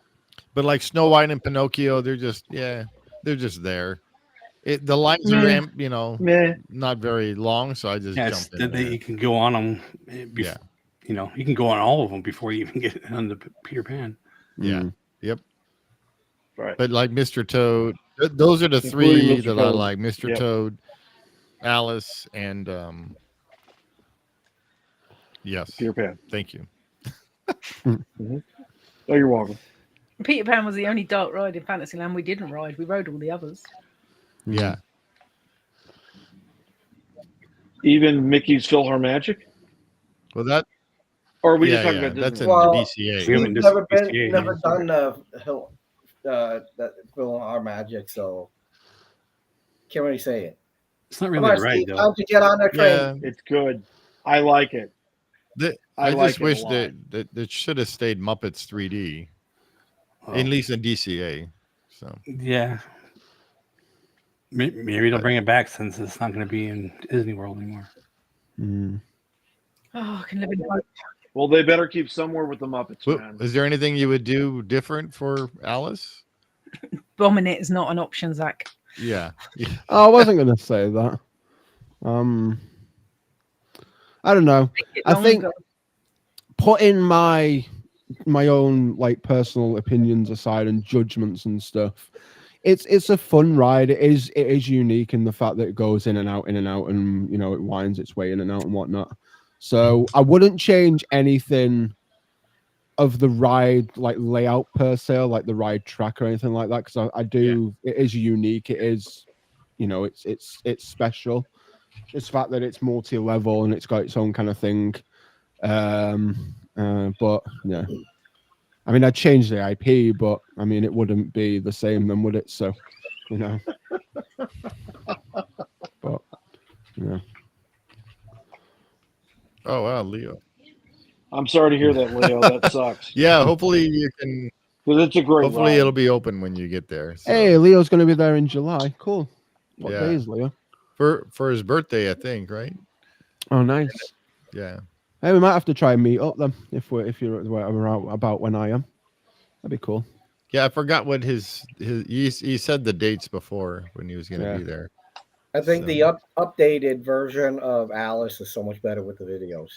But like Snow White and Pinocchio, they're just there. The lines are Meh. not very long, so I just Yeah, jump in. there. you can go on them. Yeah. You can go on all of them before you even get on the Peter Pan. Yeah. Mhm. Yep. Right. But like Mr. Toad, those are the Including three Mr. that I Toad. like: Mr. Yep. Toad, Alice, and yes, Peter Pan. thank you. Oh, you're welcome. Peter Pan was the only dark ride in Fantasyland we didn't ride. We rode all the others. Yeah, Even Mickey's PhilharMagic? well that Or are we just yeah, talking about that's in Disney? Well, DCA. We We've haven't never DCA never yet. done that film our magic, so can't really say it. It's not Come really on, a ride Steve, though. time to get on that train. Yeah, It's good. I like it. I like just it a wish lot. that should have stayed Muppets 3D, Oh, at least in DCA. So yeah. Maybe they'll bring it back since it's not going to be in Disney World anymore. Mhm. Oh, I can live in hope. Well, they better keep somewhere with the Muppets, man. Is there anything you would do different for Alice? Bombing it is not an option, Zach. Yeah. Oh, I wasn't going to say that. I don't know. I think putting my own like personal opinions aside and judgments and stuff, it's a fun ride. It is unique in the fact that it goes in and out, and you know, it winds its way in and out and whatnot. So I wouldn't change anything of the ride like layout per se, like the ride track or anything like that, because I do. Yeah. It is unique. It is, you know, it's special. It's the fact that it's multi-level and it's got its own kind of thing. But yeah, I mean, I'd change the IP, but I mean, it wouldn't be the same then, would it? So, you know. But yeah. Oh wow, Leo. I'm sorry to hear that, Leo. That sucks. Yeah, hopefully you can. Well, it's a great. Hopefully ride. it'll be open when you get there. So. Hey, Leo's going to be there in July. Cool. What Yeah. day is Leo? For his birthday, I think, right? Oh, nice. Yeah. Hey, we might have to try and meet up then if you're out about when I am. That'd be cool. Yeah, I forgot what his he said the dates before when he was going to be there. I think the updated version of Alice is so much better with the videos.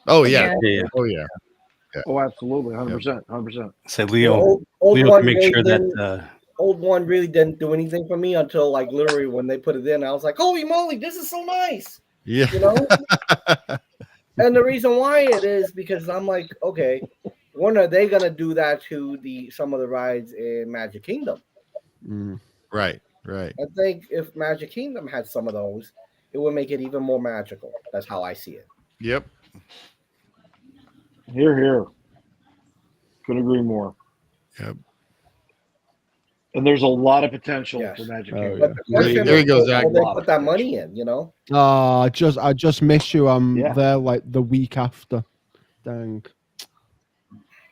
Oh yeah. Oh yeah. Oh, absolutely, 100%, 100%. Say Leo. Old Leo one can make sure didn't- that. Old one really didn't do anything for me until like literally when they put it in, I was like, "Holy moly, this is so nice!" Yeah. You know. And the reason why it is because I'm like, okay, when are they gonna do that to some of the rides in Magic Kingdom? Right. I think if Magic Kingdom had some of those, it would make it even more magical. That's how I see it. Yep. Here. Couldn't agree more. Yep. And there's a lot of potential for Magic Kingdom. Yeah. There you go, Zach. They put that money in, you know. I just miss you. I'm there like the week after. Dang.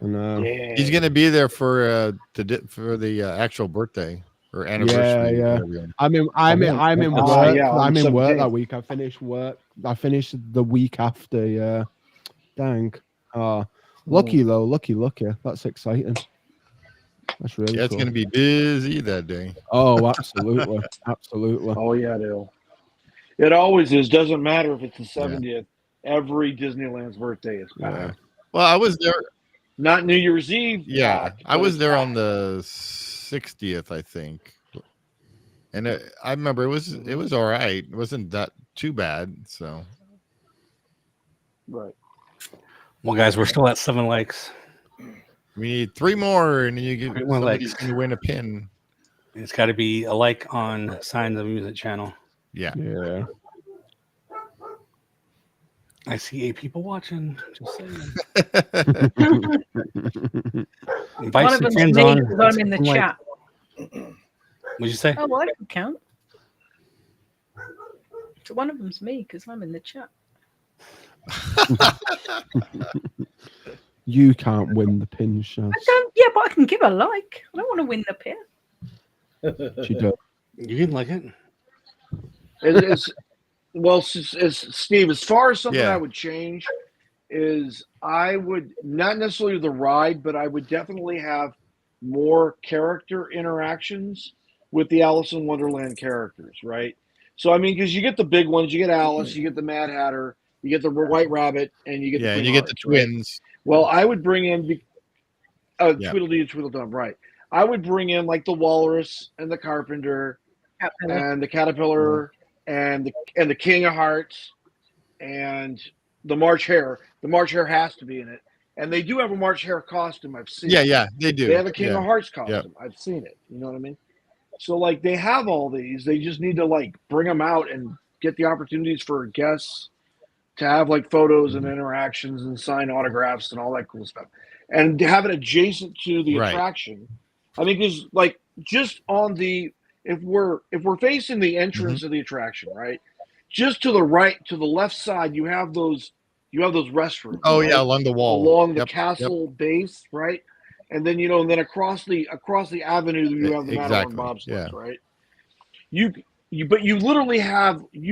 He's gonna be there for the actual birthday or anniversary. Yeah. I'm in work. I'm in work that week. I finished work. I finished the week after. Yeah. Dang. Lucky though. Lucky. That's exciting. That's really cool. It's going to be busy that day. Oh, absolutely. Absolutely. Oh, yeah, it is. It always is. Doesn't matter if it's the 70th. Every Disneyland's birthday is packed. Well, I was there. Not New Year's Eve. Yeah, I was there on the 60th, I think. And I remember it was all right. It wasn't that too bad. So. Right. Well, guys, we're still at 7 likes. We need 3 more, and you get somebody's going to win a pin. It's got to be a like on Signs of Music channel. Yeah. I see 8 people watching. Just saying. Invite One of some them's friends me on. because I'm in the chat. What'd you say? Oh, well, I can count. So one of them's me because I'm in the chat. You can't win the pin, Shaz. Yeah, but I can give a like. I don't want to win the pin. She does. You can like it. Well, Steve, as far as something Yeah. I would change is I would not necessarily the ride, but I would definitely have more character interactions with the Alice in Wonderland characters, right? So, I mean, because you get the big ones, you get Alice, you get the Mad Hatter, you get the White Rabbit, and you get Yeah, the and you get the Queen Hearts, twins. right? Well, I would bring in Yeah. Tweedledee and Tweedledum, right? I would bring in like the Walrus and the Carpenter and the Caterpillar and the King of Hearts and the March Hare. The March Hare has to be in it, and they do have a March Hare costume. I've seen. Yeah, they do. They have a King Yeah. of Hearts costume. I've seen it. You know what I mean? So like they have all these. They just need to like bring them out and get the opportunities for guests to have like photos and interactions and sign autographs and all that cool stuff, and to have it adjacent to the Right. attraction. I mean, because like just on the if we're facing the entrance of the attraction, right? Just to the right, to the left side, you have those restrooms. Oh right? yeah, along the wall, along the Yep, castle base, right? And then and then across the avenue you have the Matterhorn Exactly, bobsleds, yeah. right? You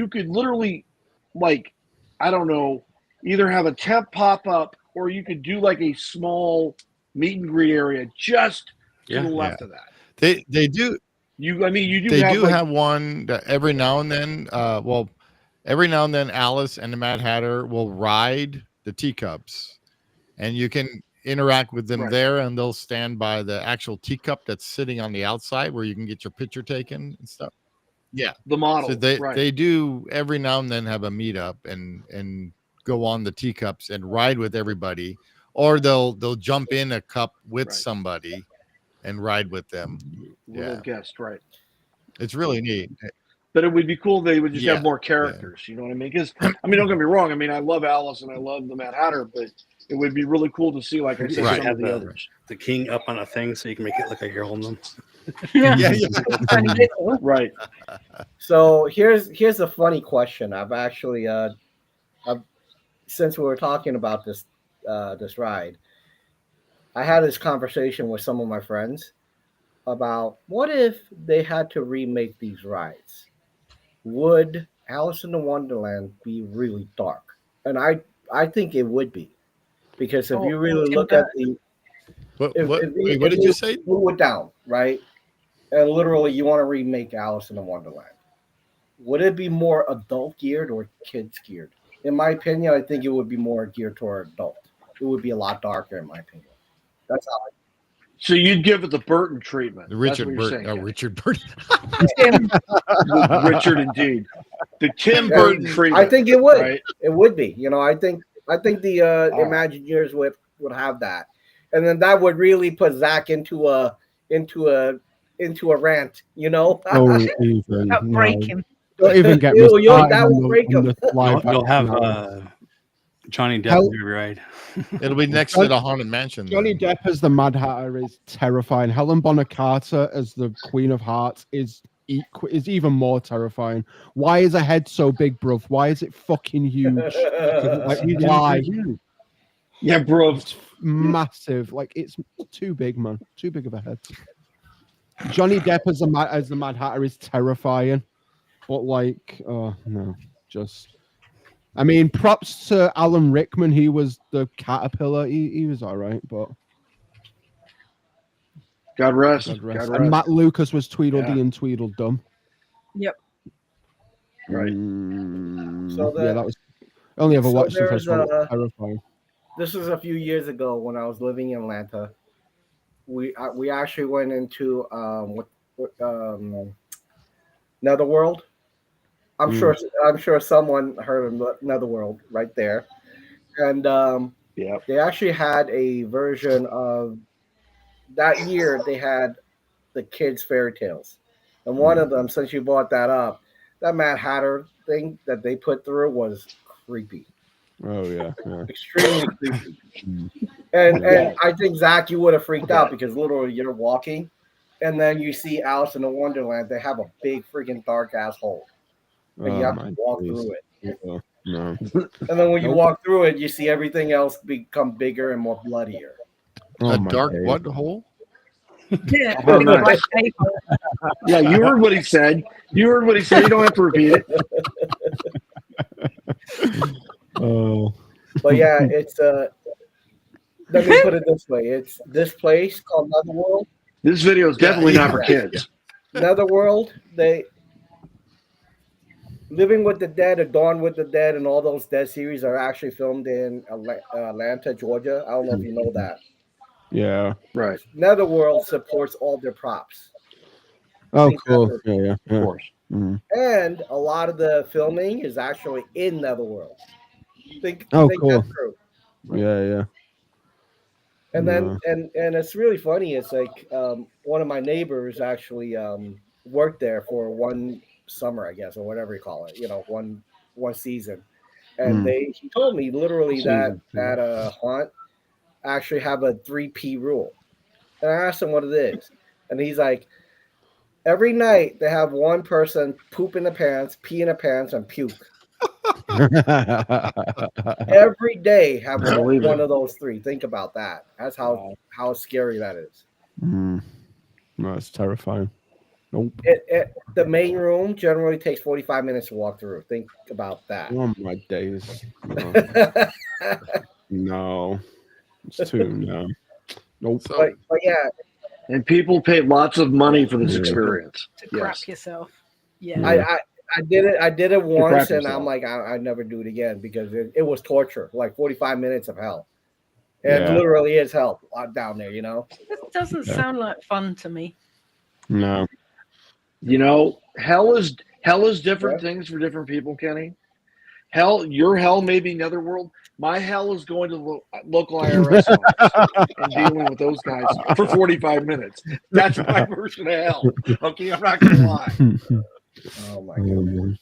could literally like I don't know, either have a temp pop up or you could do like a small meet and greet area just to Yeah. the left of that. They do. You do They have do like, have one that every now and then. Every now and then, Alice and the Mad Hatter will ride the teacups, and you can interact with them Right. there, and they'll stand by the actual teacup that's sitting on the outside where you can get your picture taken and stuff. Yeah, the model. so they right. they do every now and then have a meetup and go on the teacups and ride with everybody, or they'll jump in a cup with Right. somebody and ride with them. Little Yeah. guest, right? It's really neat. But it would be cool. They would just Yeah, have more characters. You know what I mean? Because I mean, don't get me wrong. I mean, I love Alice and I love the Mad Hatter, but it would be really cool to see, like I said, Right. some of the Have others. the king up on a thing so you can make it look like you're holding them. Yeah. Right. So here's a funny question. I've actually since we were talking about this ride, I had this conversation with some of my friends about what if they had to remake these rides? Would Alice in the Wonderland be really dark? And I think it would be, because if you really look at the What if did you say? Move it down, right? And literally, you want to remake Alice in the Wonderland. Would it be more adult geared or kids geared? In my opinion, I think it would be more geared toward adult. It would be a lot darker, in my opinion. That's how. So you'd give it the Burton treatment. The Richard That's what you're Burton. saying, Richard Burton. Richard, indeed. The Tim Burton treatment. I think it would. Right? It would be. You know, I think the Imagineers would have that, and then that would really put Zack into a rant. You know. Don't even. That'd break him. Don't even get me Ew, yo, started that on would the- break on him. the live You'll have action. Johnny Depp Hell- every ride. It'll be next to the Haunted Mansion. Johnny then. Depp as the Mad Hatter is terrifying. Helen Bonham Carter as the Queen of Hearts is even more terrifying. Why is her head so big, bruv? Why is it fucking huge? Like, why? Yeah, bro. It's massive. Like, it's too big, man. Too big of a head. Johnny Depp as the Mad Hatter is terrifying, but like, oh no, just. I mean, props to Alan Rickman. He was the caterpillar. He was all right, but God rest. God rest. God And rest. Matt Lucas was Tweedledee Yeah. and Tweedledum. Yep. Right. So Yeah, that was. I only ever so watched the there's, first one. It was terrifying. This was a few years ago when I was living in Atlanta. We actually went into Netherworld. I'm sure someone heard of Netherworld right there, and Yep. they actually had a version of that year. They had the kids' fairy tales, and one of them, since you brought that up, that Mad Hatter thing that they put through was creepy. Oh yeah. Extremely creepy. And I think Zach, you would have freaked out because literally you're walking, and then you see Alice in the Wonderland. They have a big freaking dark ass hole, and you have to walk through it. Yeah, no. And then when you walk through it, you see everything else become bigger and more bloodier. A dark what hole? Yeah. Oh, nice. Like paper. Yeah, you heard what he said. You don't have to repeat it. Oh. But yeah, it's let me put it this way: it's this place called Netherworld. This video is definitely not for kids. Netherworld, they Living with the Dead or Dawn with the Dead and all those Dead series are actually filmed in Atlanta, Georgia. I don't know if you know that. Yeah. Right. Netherworld supports all their props. Oh, cool. Yeah. Of course. Mhm. And a lot of the filming is actually in Netherworld. Think Oh, think cool. that's true. Yeah. And then and it's really funny. It's like one of my neighbors actually worked there for one summer, I guess, or whatever you call it. You know, one season. And he told me literally that haunt actually have a 3P rule. And I asked him what it is, and he's like, every night they have one person poop in the pants, pee in the pants, and puke. Every day have one of those three. Think about that. That's how scary that is. No, it's terrifying. Nope. The main room generally takes 45 minutes to walk through. Think about that. Oh my days. No. No, it's too no. Nope. So, But yeah, And people pay lots of money for this Yeah. experience. To crap Yes. yourself. Yeah. Yeah. I did it. I did it once, and yourself. I'm like, I'd never do it again because it was torture, like 45 minutes of hell. It Yeah. literally is hell down there, you know. This doesn't Yeah. sound like fun to me. No. You know, hell is different things for different people, Kenny. Your hell may be Netherworld. My hell is going to the local IRS office and dealing with those guys for 45 minutes. That's my version of hell. Okay, I'm not going to lie. Oh my god.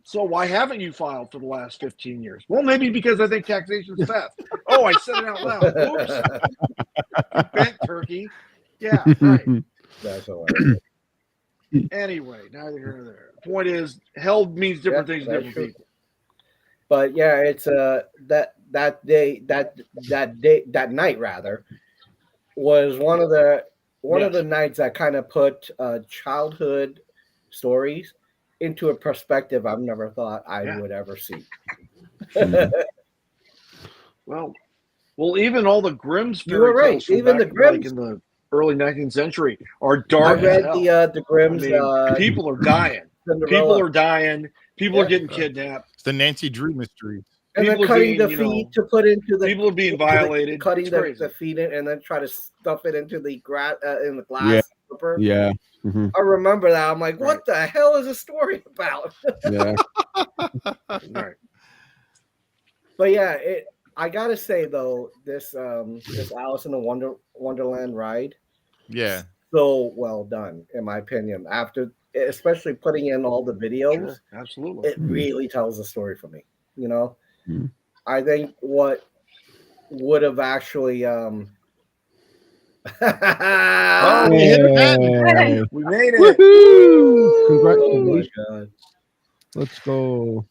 So why haven't you filed for the last 15 years? Well, maybe because I think taxation is theft. Oh, I said it out loud. Oops. Bent turkey. Yeah, right. That's hilarious. Anyway, neither here nor there. The point is, hell means different things to that's different true. people. But yeah, it's that night rather was one of the nights that kind of put childhood stories into a perspective I've never thought I would ever see. Well, even all the Grimm's You were fairy right. tales from Even back, the Grimm's. like in the early 19th century are I dark as read hell. the Grimm's. I mean, people are dying. Cinderella. People are dying. People are getting kidnapped. it's the Nancy Drew mystery. And then people cutting being, the you feet know, to put into the people are being into violated. cutting It's the crazy. feet in and then try to stuff it into the in the glass Yeah. slipper. Yeah. Mhm. I remember that. I'm like, what the hell is this story about? Yeah. Right. But yeah, I gotta say though, this Alice in the Wonderland ride, Yeah. so well done in my opinion. After especially putting in all the videos, Sure, absolutely. it really tells the story for me. You know, Mm. I think what would have actually Oh, we hit it again. Yay. We made it. Woohoo! oh Congratulations. my god. Let's go.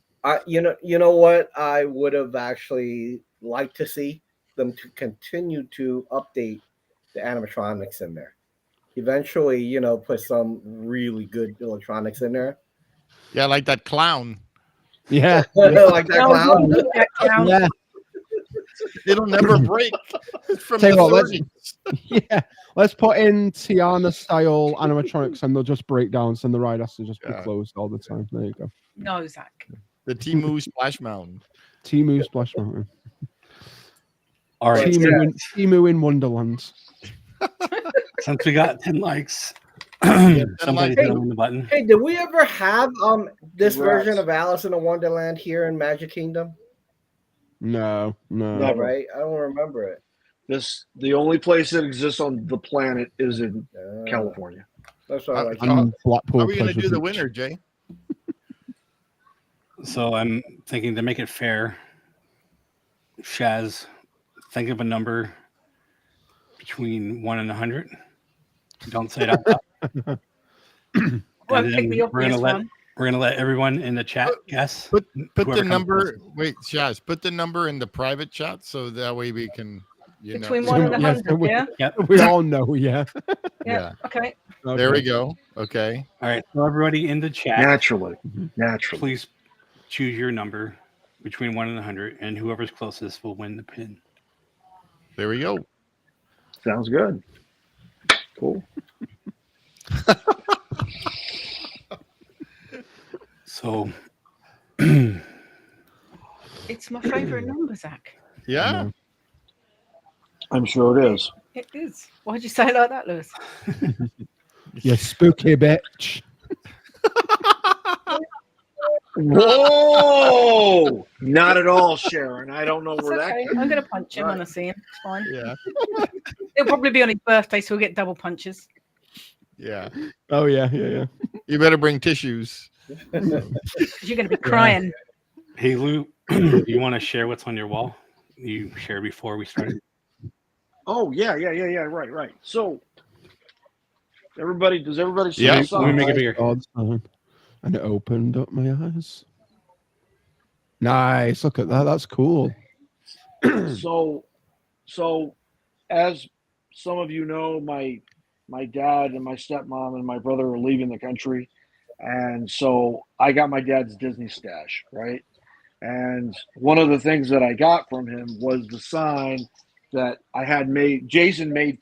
You know what I would have actually liked to see them to continue to update the animatronics in there. Eventually, put some really good electronics in there. Yeah, like that clown. Yeah. Like that No, clown. not that clown. Yeah. It'll never break. It's from Tell you the what, let's 30s. yeah. Let's put in Tiana style animatronics and they'll just break down, so the ride has to just be Yeah. closed all the time. There you go. No, Zach. The Timu Splash Mountain. Timu Splash Mountain. All right. Timu in Wonderland. Since we got 10 likes, likes. somebody's gonna win the button. Hey, did we ever have this Congrats. version of Alice in the Wonderland here in Magic Kingdom? No. No, Never. right? I don't remember it. The only place that exists on the planet is in California. That's what I like. And Blackpool. How are we going to Pleasure do the Beach. winner, Jay? So I'm thinking to make it fair, Shaz, think of a number between 1 and 100. Don't say it out loud. Well, And pick the then we're obvious gonna one. let everyone in the chat guess. Put Whoever the comes number. Wait, Shaz, put the number in the private chat so that way we can, Between So, 1 and yes, 100, we- yeah? Yep. We all know, yeah. Yeah. Okay. There we go. Okay. All right. So everybody in the chat, Naturally. please choose your number between 1 and 100, and whoever's closest will win the pin. There we go. Sounds good. Cool. So It's my favorite number, Zach. Yeah. I'm sure it is. It is. Why'd you say it like that, Lewis? You spooky bitch. Whoa! Not at all, Sharon. I don't know It's where that okay. came I'm going to punch him when I Right. see him. It's fine. Yeah. It'll probably be on his birthday, so we'll get double punches. Yeah. Oh, yeah. You better bring tissues. 'Cause you're going to be crying. hey Lou, you want to share what's on your wall? You shared before we started. Oh, yeah. Right. So, does everybody see Yeah. the Let me make it sign? bigger. God's time. And it opened up my eyes. Nice. Look at that. That's cool. So, as some of you know, my dad and my stepmom and my brother are leaving the country, and so I got my dad's Disney stash, right? And one of the things that I got from him was the sign that I had made, Jason made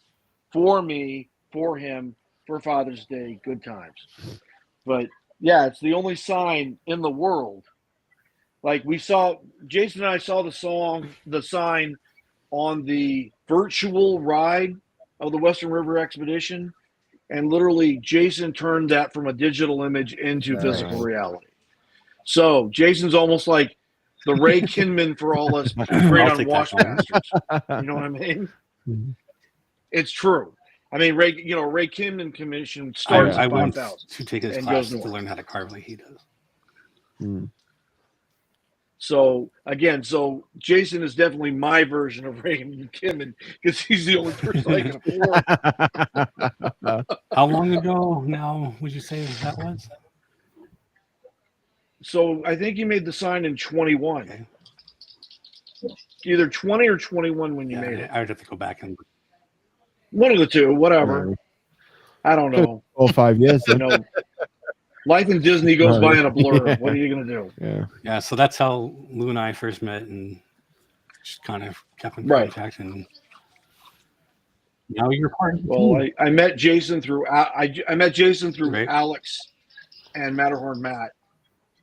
for me, for him, for Father's Day, good times. But yeah, it's the only sign in the world. Like Jason and I saw the sign on the virtual ride of the Western River Expedition. And literally, Jason turned that from a digital image into physical reality. So Jason's almost like the Ray Kinman for all us great on Washmasters. You know what I mean? Mm-hmm. It's true. I mean, Ray Kinman commission starts I at want 5,000 to take his and class goes to north. learn how to carve like he does. Mm. So again, Jason is definitely my version of Ray Kinman because he's the only person I can afford. How long ago now would you say that was? So I think you made the sign in 21. Okay. Either 20 or 21 when you made it. I would have to go back and one of the two, whatever. I don't know. 4 or 5 years. You know, life in Disney goes by in a blur. What are you gonna do? Yeah. So that's how Lou and I first met, and just kind of kept in Right. contact. And now you're part of the Well, team. I met Jason through I met Jason through Right. Alex and Matterhorn Matt.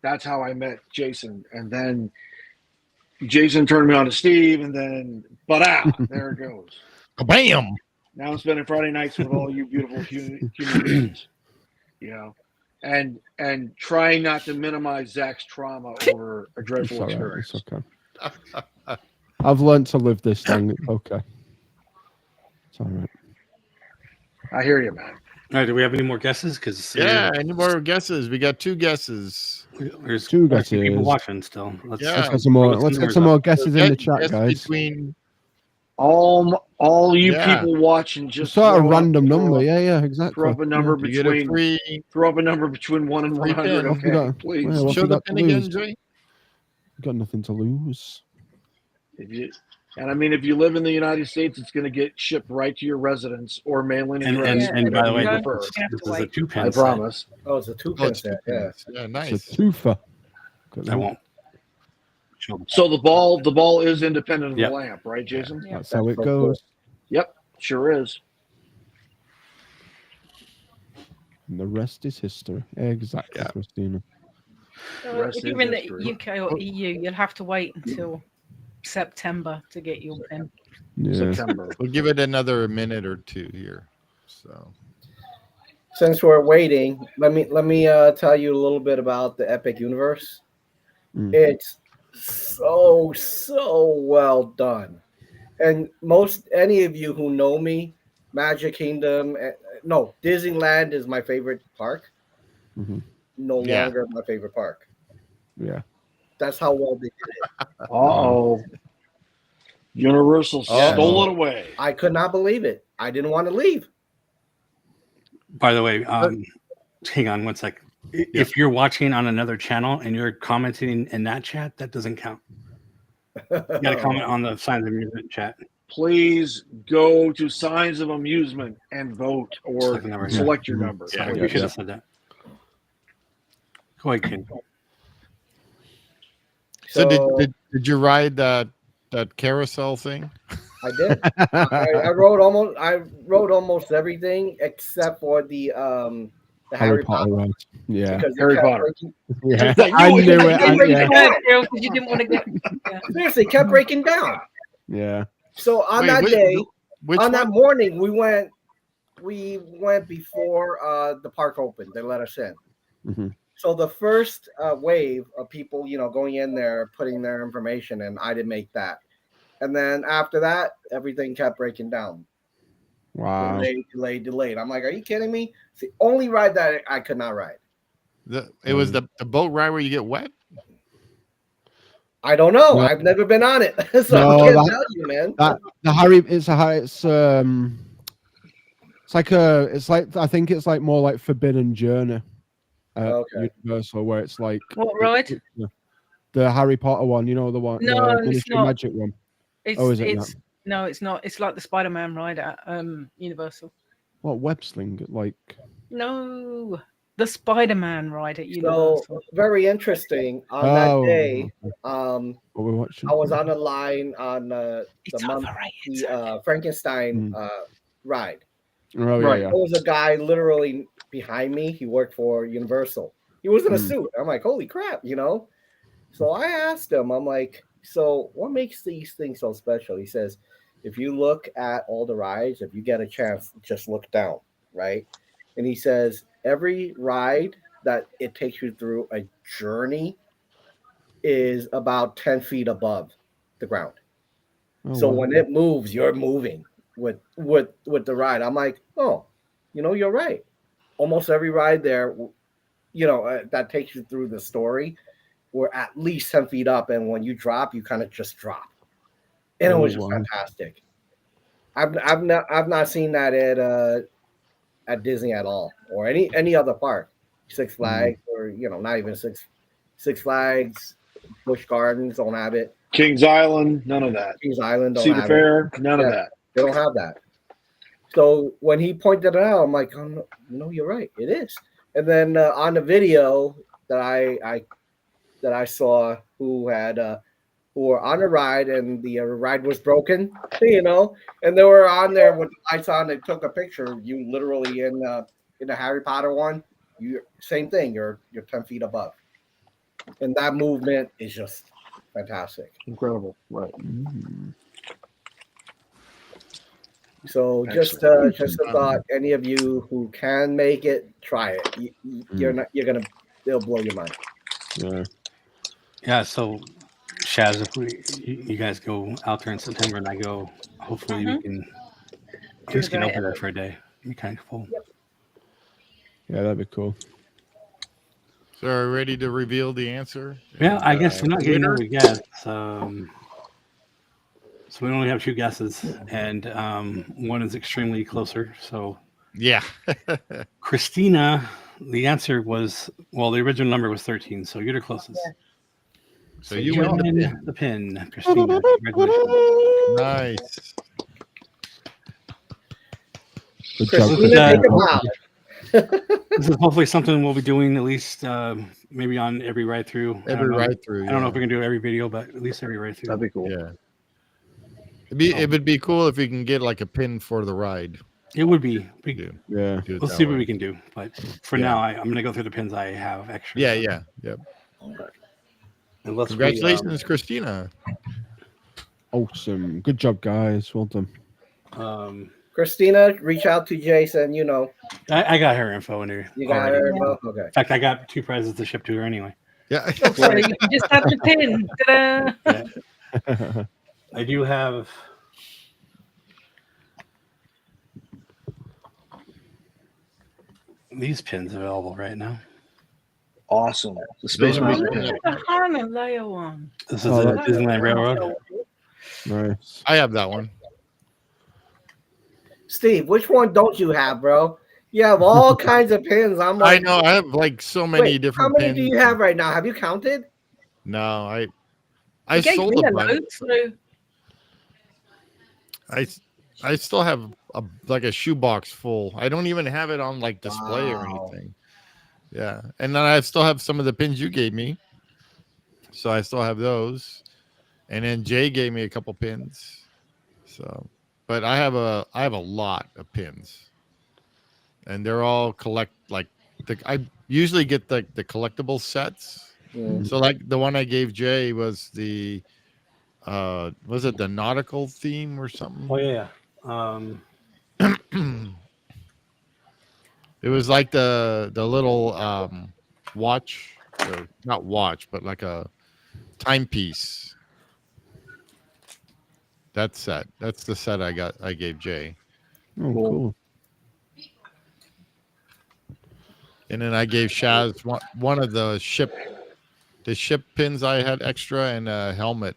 That's how I met Jason, and then Jason turned me on to Steve, and then there it goes. Bam! Now I'm spending Friday nights with all you beautiful human beings, you know, and trying not to minimize Zach's trauma over a dreadful experience. It's okay. I've learned to live this thing. Okay. It's all right. I hear you, man. All right, do we have any more guesses? Because any more guesses? We got 2 guesses. there's Two quite a few people guesses. watching still. Let's Get some more. Let's get some more guesses in the chat, guys. Between All you people watching, just sort of throw random up, number. Yeah, exactly. Throw up a number You get a between throw up a number between 1 and 100. What we Okay, got? please. Yeah, what Show we the got to pin again, lose? Jay. Got nothing to lose. And I mean, if you live in the United States, it's going to get shipped right to your residence or mailing And address. and by the way, whatever you this prefer. is a 2-pin I promise. Oh, it's a 2-pin set. Yeah. Yeah, It's nice. a twofer. I won't. Show So the ball is independent of Yep. the lamp, right, Jason? That's how it goes. Yep, sure is. And the rest is history. Exactly, Christina. Rest If you're is in the history. UK or EU, you'll have to wait until September to get your pin. Yeah. September. We'll give it another minute or 2 here. So Since we're waiting, let me tell you a little bit about the Epic Universe. Mm. It's so well done, and any of you who know me, Magic Kingdom, no, Disneyland is my favorite park. Mhm. No Yeah. longer my favorite park. Yeah. That's how well they did it. Uh-oh. Universal stole it away. I could not believe it. I didn't want to leave. By the way, hang on one sec. If you're watching on another channel and you're commenting in that chat, that doesn't count. You got to comment on the Signs of Amusement chat. Please go to Signs of Amusement and vote or Select the number, select your number. Yeah, please. we should have said that. Go ahead, Ken. So did you ride that carousel thing? I did. I rode almost everything except for the Harry Potter. One. Yeah. Because Harry Potter. Yeah. I knew it. I knew it. Because you didn't want to get. Yeah. Seriously, kept breaking down. Yeah. So on that day, that morning, we went before the park opened. They let us in. Mm-hmm. So the first wave of people, going in there, putting their information in, I didn't make that. And then after that, everything kept breaking down. Wow. Delayed. I'm like, are you kidding me? It's the only ride that I could not ride. It was the boat ride where you get wet? I don't know. No. I've never been on it. So No, I can't tell you, man. I think it's like more like Forbidden Journey. Okay. Universal, where it's like What ride? the Harry Potter one, the one, No, the it's Ministry not. Magic one. It's, Oh, is it it's no, it's not. It's like the Spider-Man ride at Universal. What web sling? Like No, the Spider-Man ride at So Universal. very interesting. On that Oh, day, what we're watching. I was on the line on the It's Frankenstein Mm. ride. Oh, Right. yeah, There was a guy literally behind me. He worked for Universal. He was in a Mm. suit. I'm like, holy crap, you know? So I asked him, I'm like, so what makes these things so special? He says, if you look at all the rides, if you get a chance, just look down, right? And he says, every ride that it takes you through a journey is about 10 feet above the ground. Oh, So wow. when it moves, you're moving with the ride. I'm like, oh, you know, you're right. Almost every ride there, you know, that takes you through the story, we're at least 10 feet up, and when you drop, you kind of just drop, and it Oh, was just wow. fantastic. I've not seen that at Disney at all, or any other park, Six Flags, or you know, not even Six Flags, Busch Gardens don't have it. Kings Island, none of that. Kings Island don't Cedar have it. Fair, none of Yeah. that. They don't have that. So when he pointed it out, I'm like, oh, no, you know, you're right, it is. And then on the video that I saw, who were on a ride and the ride was broken, you know, and they were on there with the lights on. They took a picture of you literally in the Harry Potter one. You same thing. You're 10 feet above, and that movement is just fantastic. Incredible. Right. Mm. So just a thought. Any of you who can make it, try it. It'll blow your mind. Yeah. Yeah, so Shaz, if you guys go out there in September and I go, hopefully we can at least get over there for a day. It'd be kind of cool. Yeah, that'd be cool. So are we ready to reveal the answer? Yeah, I guess we're not getting winner? over guess. So we only have 2 guesses, and one is extremely closer. So Yeah. Christina, the answer was, well, the original number was 13, so you're the closest. Yeah. So you win the pin, Christina. Congratulations. Nice. Good job. Christina, take a bow. This is hopefully something we'll be doing at least maybe on every ride through. Every ride through. I don't know if we can do every video, but at least every ride through. That'd be cool. Yeah. It would be cool if we can get like a pin for the ride. It would be. Yeah. We'll see what we can do. But for now, I'm going to go through the pins I have extra. Yeah. Yep. Unless Congratulations, Christina. Awesome. Good job, guys. Well done. Christina, reach out to Jason. You know, I got her info in here. you got already. her. Well, okay. In fact, I got 2 prizes to ship to her anyway. Yeah. So you can just have the pin. Ta-da! Yeah. I do have. These pins available right now. Awesome. The Space Those are Mountain. Look at the Hannah Leia one. This is Oh, a that's- Disneyland Railroad. Nice. I have that one. Steve, which one don't you have, bro? You have all kinds of pins. I'm like, I know. I have like so many wait, different how many pins. do you have right now? Have you counted? No, I You gave sold me a a bunch. load, so I still have like a shoebox full. I don't even have it on like display or Wow. anything. Yeah, and then I still have some of the pins you gave me, so I still have those. And then Jay gave me a couple pins. So, but I have a lot of pins, and they're all I usually get the collectible sets. Mm. So like the one I gave Jay was the was it the nautical theme or something? Oh yeah. It was like the little watch, or not watch, but like a timepiece. That set. That's the set I gave Jay. Oh, cool. And then I gave Shaz one of the ship pins I had extra, and a helmet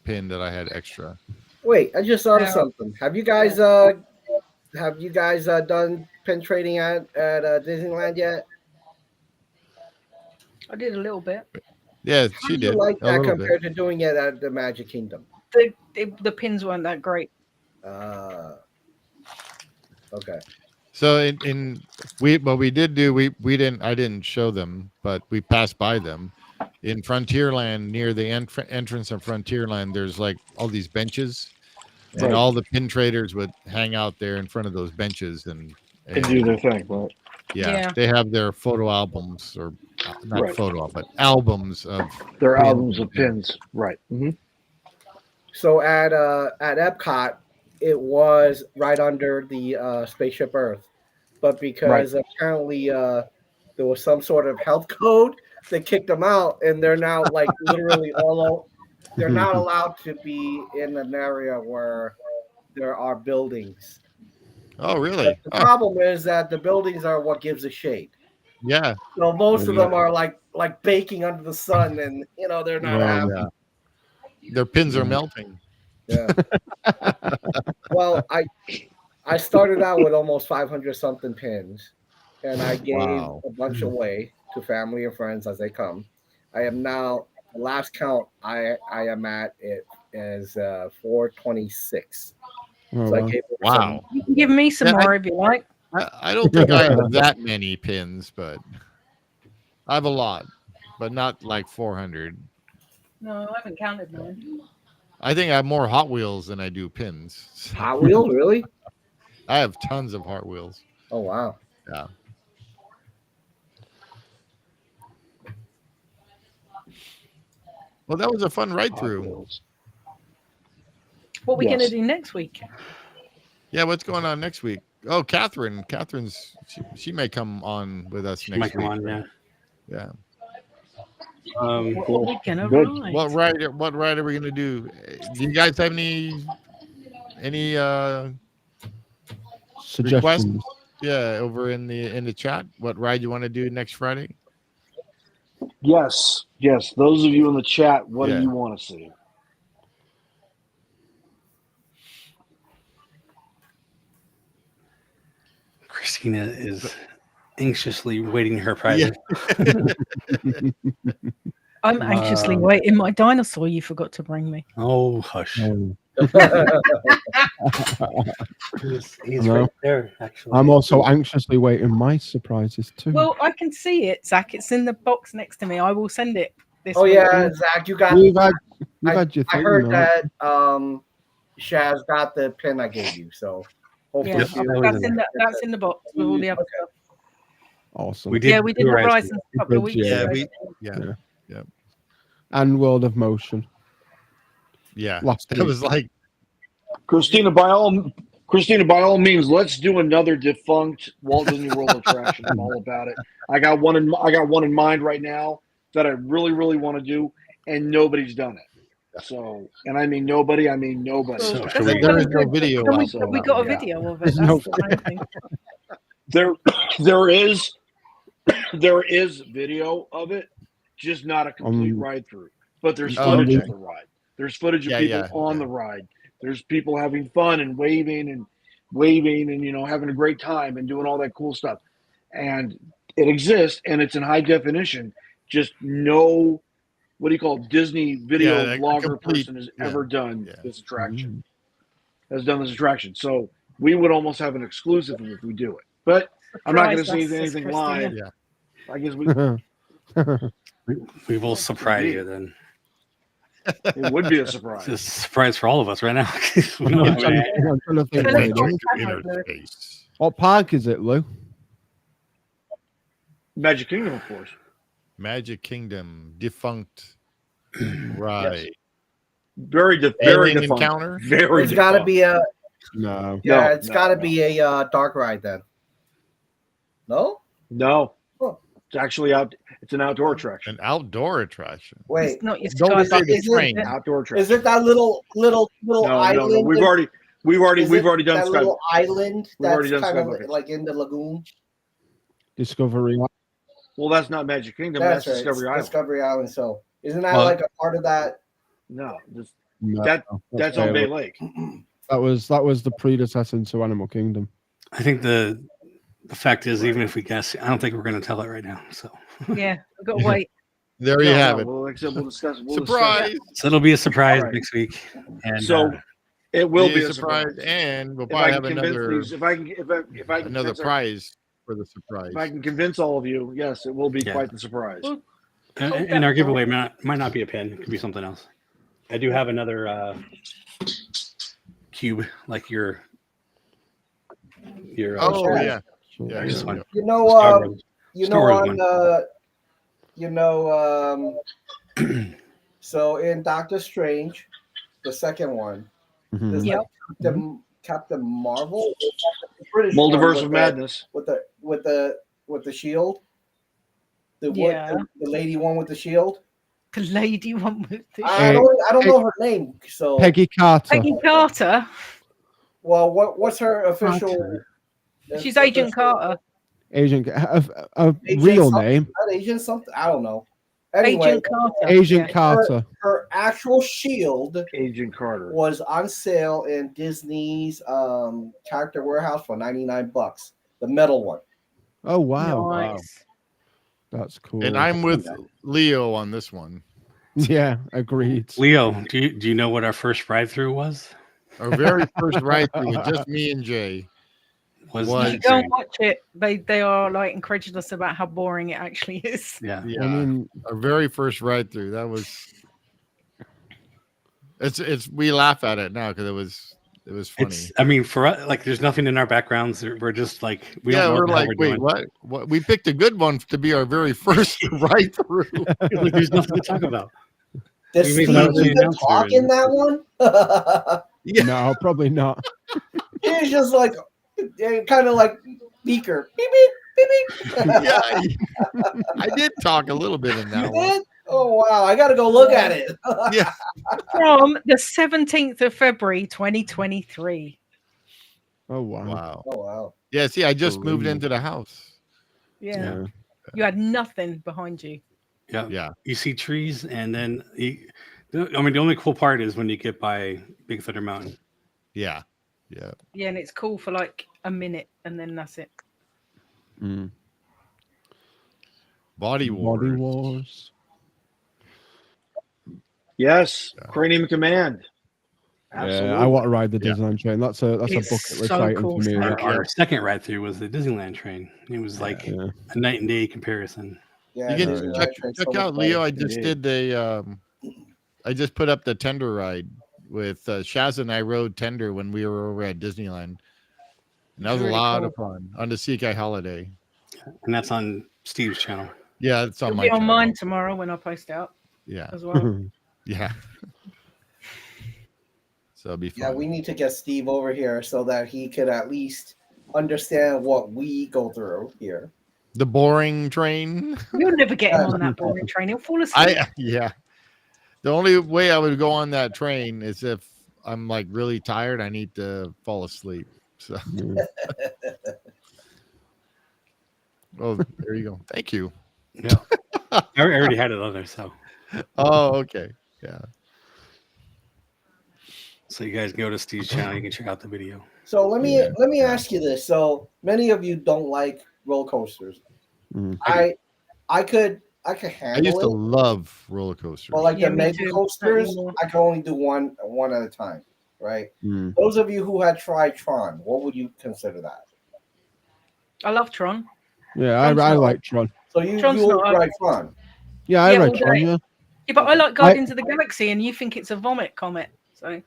pin that I had extra. Wait, I just thought of something. Have you guys done pin trading at Disneyland yet? I did a little bit. Yeah, How she do you did. like a that little compared bit. to doing it at the Magic Kingdom? The pins weren't that great. Okay. So we didn't I didn't show them, but we passed by them in Frontierland near the entrance of Frontierland. There's like all these benches, and Right. all the pin traders would hang out there in front of those benches and do their thing, right? Yeah. they have their photo albums or not Right. photo, but albums of Their pins. albums of pins, right? So at Epcot, it was right under the Spaceship Earth, but because apparently there was some sort of health code that kicked them out, and they're now like literally they're not allowed to be in an area where there are buildings. Oh, really? But the problem is that the buildings are what gives a shade. Yeah. So most of them are like baking under the sun, and they're not happy. Yeah. Their pins are melting. Yeah. Well, I started out with almost 500 something pins, and I gave a bunch away to family and friends as they come. I am now, the last count I am at it is 426. Oh, So I wow. gave Wow. You can give me some more if you like. I don't think I have that many pins, but I have a lot, but not like 400. No, I haven't counted mine. I think I have more Hot Wheels than I do pins. Hot Wheels, really? I have tons of Hot Wheels. Oh wow. Yeah. Well, that was a fun ride through. What are we going to Yes. do next week? Yeah, what's going on next week? Oh, Catherine's she may come on with us Might next come week. on, yeah. Yeah. What are we going to Good. ride? What ride are we gonna do? Do you guys have any Suggestions. yeah, over in the chat? What ride you want to do next Friday? Yes. Those of you in the chat, what Yeah. do you want to see? Christina is anxiously waiting her prize. I'm anxiously waiting my dinosaur you forgot to bring me. Oh, hush. Oh, He's Hello? right there, actually. I'm also anxiously waiting my surprises too. Well, I can see it, Zach. It's in the box next to me. I will send it this Oh week. yeah, Zach, you got. you've had your I thing, heard though. that Shaz got the pin I gave you, so hopefully Yeah, she- that's in the box with all the other stuff. Awesome. We did We did Horizon. Horizon a couple of weeks Yeah, ago. And World of Motion. Yeah. Last It week. was like Christina, by all means, let's do another defunct Walt Disney World attraction. I'm all about it. I got one in mind right now that I really, really want to do, and nobody's done it. So, and I mean nobody. I mean nobody. So That's should we- all there well is and no good, video but we, out but we there. got a Yeah. video of it. There's That's no- the main thing. there is video of it, just not a complete ride through. But there's Oh, footage okay. of the ride. There's footage of Yeah, people yeah, on yeah. the ride. There's people having fun and waving and having a great time and doing all that cool stuff. And it exists and it's in high definition. Just no, what do you call it, Disney video Yeah, a vlogger complete- person has yeah, ever done yeah. this attraction. Has done this attraction. So we would almost have an exclusive if we do it. But I'm not going to Surprise say us, anything Christina. live. Yeah. I guess We will surprise you then. it would be a surprise. It's a surprise for all of us right now. We I'm don't trying have to- any- I'm trying to think But what it's it on is. camera, Lou. Interface. What park is it, Lou? Magic Kingdom, of course. Magic Kingdom defunct ride. Very very Alien defunct. Encounter? Very It's got to defunct. be a No. yeah. No, It's no, got to no. be a dark ride then. No. No. Oh. It's actually out. It's an outdoor attraction. An outdoor attraction. Wait. It's not your Don't say Skybox, the is it? train. Outdoor attraction. Is it that little no, island? no. We've already Is it done that Sky. little island We've already that's done kind of Skybox. like in the lagoon. Discovery. Well, that's not Magic Kingdom. That's right. Discovery It's Island. Discovery Island. So isn't that Well- like a part of that? No, No, that's on Bay Lake. That was the predecessor to Animal Kingdom. I think the fact is, even if we guess, I don't think we're going to tell it right now. So Yeah, we've got to wait. There you have it. Well, like I said, we'll discuss. Surprise. it'll be a surprise All right. next week. And So It will be a surprise. and we'll If I probably can have convince another these, if I can another convince prize for the surprise. if I can convince all of you, yes, it will be Yeah. quite the surprise. Well, And our giveaway might not be a pin. It could be something else. I do have another cube, like your. Oh yeah. yeah. I just want You know, Star Wars. you Star know, Wars on one. you know, so in Doctor Strange, the second one, Mhm. there's Yep. like Captain Marvel, the British one Multiverse with of the- Madness. with the shield. Yeah. The lady one with the shield. The lady one with the I don't know her name. So Peggy Carter. Peggy Carter. well, what's her official? She's Agent Carter. Agent. A Agent real something? name. Not Agent something. I don't know. Anyway, Agent Carter. Agent yeah. Carter. her actual shield Agent Carter. was on sale in Disney's character warehouse for $99. The metal one. Oh wow. Nice. That's cool. And I'm with Leo on this one. Yeah, agreed. Leo, do you know what our first ride through was? Our very first ride through with just me and Jay. Was Was- You go and watch it. They are like incredulous about how boring it actually is. yeah. I mean, Our very first ride through. That was. It's we laugh at it now because it was funny. It's. I mean, for us, like, there's nothing in our backgrounds. We're just like we yeah, don't know we're what the hell like, we're wait, doing. what? We picked a good one to be our very first ride through. Like, there's nothing to talk about. Did We Steve made another even announcer talk in and- that one? Yeah. no, probably not. He's just like kind of like Beaker. Beep beep beep beep. Yeah, I did talk a little bit in that You one. did? Oh wow! I got to go look at it. Yeah. From the 17th of February 2023. Oh wow. Wow. Oh wow! Yeah. See, I just moved Believe. into the house. Yeah. Yeah. You had nothing behind you. Yeah. Yeah. You see trees, and then I mean, the only cool part is when you get by Big Thunder Mountain. Yeah. Yeah. Yeah, and it's cool for like a minute, and then that's it. Mm. Body Wars. Body Wars. Yes, Cranium Command. Absolutely. Yeah, I want to ride the Yeah. Disneyland train. That's a It's bucket list so item cool. for me. Our second ride through was the Disneyland train. It was like Yeah. a night and day comparison. Yeah, You can Disneyland yeah. train's check so much out Leo. I better. just did the. I just put up the tender ride with Shaz and I rode tender when we were over at Disneyland, and that was Really a lot cool. of fun on the Seakai holiday. And that's on Steve's channel. Yeah, it's on It'll my be on channel. mine tomorrow when I post out Yeah, as well. yeah. So it'll be fun. Yeah, we need to get Steve over here so that he could at least understand what we go through here. The boring train. You'll never get him on that boring train. He'll fall asleep. Yeah. The only way I would go on that train is if I'm like really tired. I need to fall asleep. So, oh, there you go. Thank you. Yeah. I already had it on there, so Oh, okay. Yeah. you guys go to Steve's channel. You can check out the video. So let me ask you this. So many of you don't like roller coasters. Mm. I could I handle used to it, love roller coasters. but like Yeah, the me mega too. coasters, Not anymore. I can only do one at a time. Right. Mm. Those of you who had tried Tron, what would you consider that? I love Tron. Yeah, Tron's I not- like Tron. So you Tron's will not- try Tron. Yeah, I Yeah, read all Tron. day. Yeah, Yeah, but I like Guardians of the Galaxy, and you think it's a vomit comet. So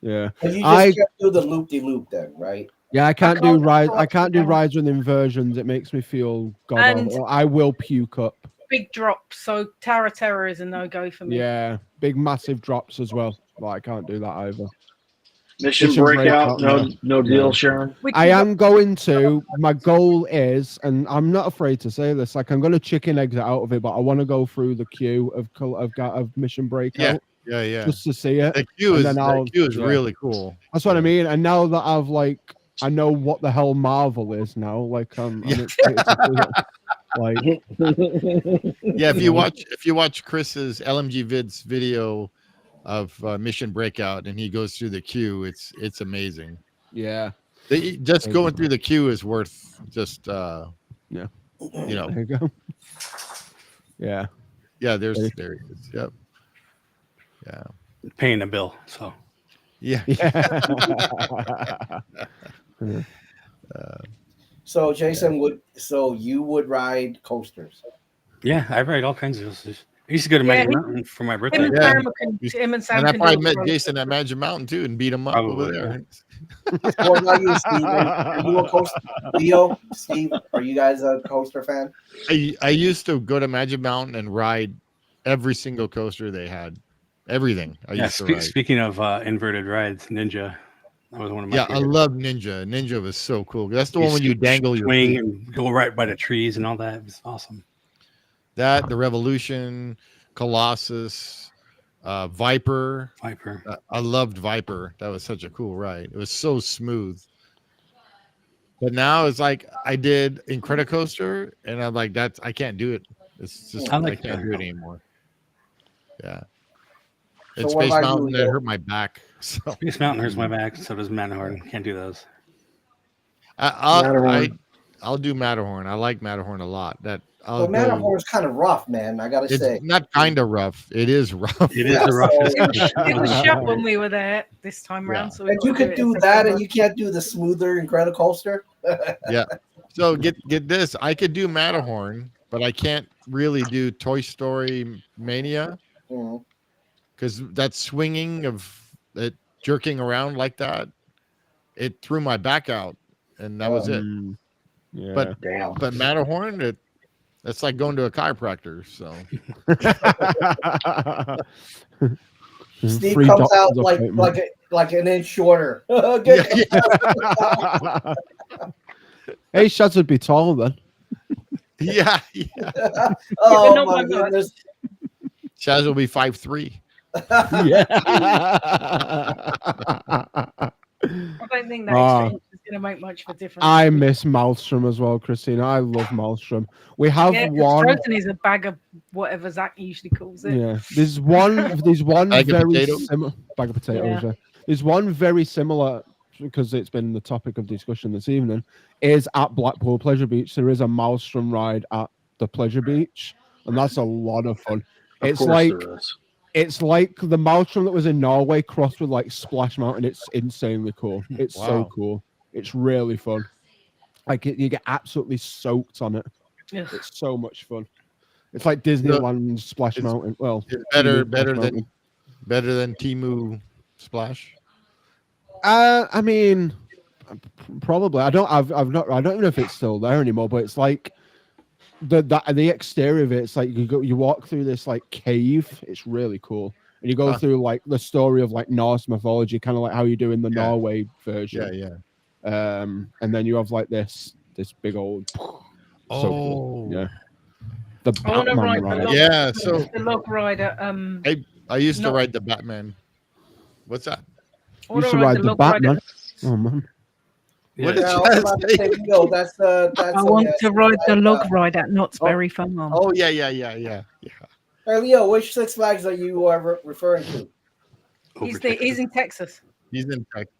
yeah. But you just I- can't do the loop de loop then, right? Yeah, I can't do can't rides. watch I can't do them. rides with inversions. It makes me feel god And- awful. I will puke up. big drops. So Tower of Terror is a no-go for me. Yeah, big massive drops as well. But I can't do that either. Mission Mission Breakout. Breakout, No deal, No. Sharon. Which I is- am going to. My goal is, and I'm not afraid to say this. Like I'm going to chicken exit out of it, but I want to go through the queue of Mission Breakout Yeah. just to see it. The queue And is then I'll- yeah. really cool. That's what I mean. And now that I know what the hell Marvel is now. Like I'm excited to see it. Like Yeah, if you watch Chris's LMG Vids video of Mission Breakout and he goes through the queue, it's amazing. yeah, Just going through the queue is worth just Yeah. you know. there you go. Yeah. Yeah, there he is. Yep. Yeah. Paying the bill. So Yeah. Yeah. So Jason you would ride coasters? Yeah, I ride all kinds of coasters. I used to go to Yeah, Magic he- Mountain for my Him birthday. and Yeah. Sam And I can probably do met roller Jason at coasters. Magic Mountain too and beat him up over Probably, there. What about you, Steve? Are you a coaster? Leo, Steve, are you guys a coaster fan? I used to go to Magic Mountain and ride every single coaster they had. Everything I Yeah, used to ride. speaking of inverted rides, Ninja. That was one of my Yeah, I favorites. love Ninja. Ninja was so cool. That's the You one when you dangle your swing feet. and go right by the trees and all that. It was awesome. That, the Revolution, Colossus, Viper. I loved Viper. That was such a cool ride. It was so smooth. But now it's like I did Incredicoaster, and I'm like, I can't do it. It's just I can't do it anymore. Yeah. So And what Space about you, Mountain, that Leo? hurt my back. So Space Mountain hurts my back. So does Matterhorn. Can't do those. I'll do Matterhorn. I like Matterhorn a lot. Well, Matterhorn's kind of rough, man. I gotta It's say. not kind of rough. It is rough. It is the roughest. It was shut when we were there this time round. So we And you got to could do it that, every and you can't do the smoother Incredicoaster. Yeah. So get this. I could do Matterhorn, but I can't really do Toy Story Mania because that swinging of it jerking around like that, it threw my back out, and that was it. Yeah. But Matterhorn, it's like going to a chiropractor. So Steve Free comes out doctor's appointment. like an inch shorter. Hey, Shaz would be tall then. yeah. Oh not my my goodness. Shaz will be 5'3". Yeah. I don't think that extra inch is going to make much of a difference. I miss Maelstrom as well, Christina. I love Maelstrom. We have Yeah, 'cause one. Frozen is a bag of whatever Zack usually calls it. Yeah, there's one Bag of very potatoes? similar bag of potatoes. Yeah. Yeah. There's one very similar because it's been the topic of discussion this evening. Is at Blackpool Pleasure Beach. There is a Maelstrom ride at the Pleasure Beach, and that's a lot of fun. It's like the Maelstrom that was in Norway crossed with like Splash Mountain. It's insanely cool. It's so Wow. cool. It's really fun. Like you get absolutely soaked on it. Ugh. It's so much fun. It's like Disneyland Splash Mountain. Well, It's better Timu than Timu Splash. I mean, probably. I don't even know if it's still there anymore. But it's like the exterior of it. It's like you walk through this like cave. It's really cool, and you go through like the story of like Norse mythology, kind of like how you do in the Norway version. Yeah. And then you have like this big old. So cool. Yeah. The I want to Batman ride the ride. log, Yeah, so- the log ride at I used to No. ride the Batman. What's that? I want Used to ride ride the log ride at- Batman. Oh man. What did Yeah, I you was guys about to say? say, Leo, that's I want to ride the log ride at Knott's Berry Farm. Oh yeah. Hey, Leo, which Six Flags are you referring to? He's in Texas. He's in Texas.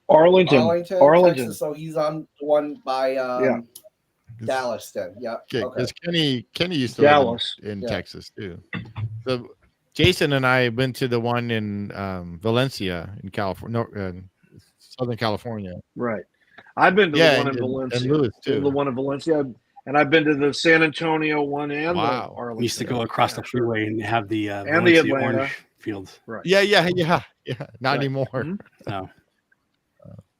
Arlington. Texas. So he's on the one by Dallas then. Yeah. Okay, Okay. because Kenny used to Dallas. live in Yeah. Texas too. So Jason and I went to the one in Valencia in California, Southern California. Right. I've been to Yeah, the one in and Valencia. Lewis, Been to too. the one in Valencia, and I've been to the San Antonio one and Wow. the Arlington. We used to go across the freeway and have the the Valencia Atlanta. orange fields. Right. Yeah. Not Right. anymore. Mhm. No.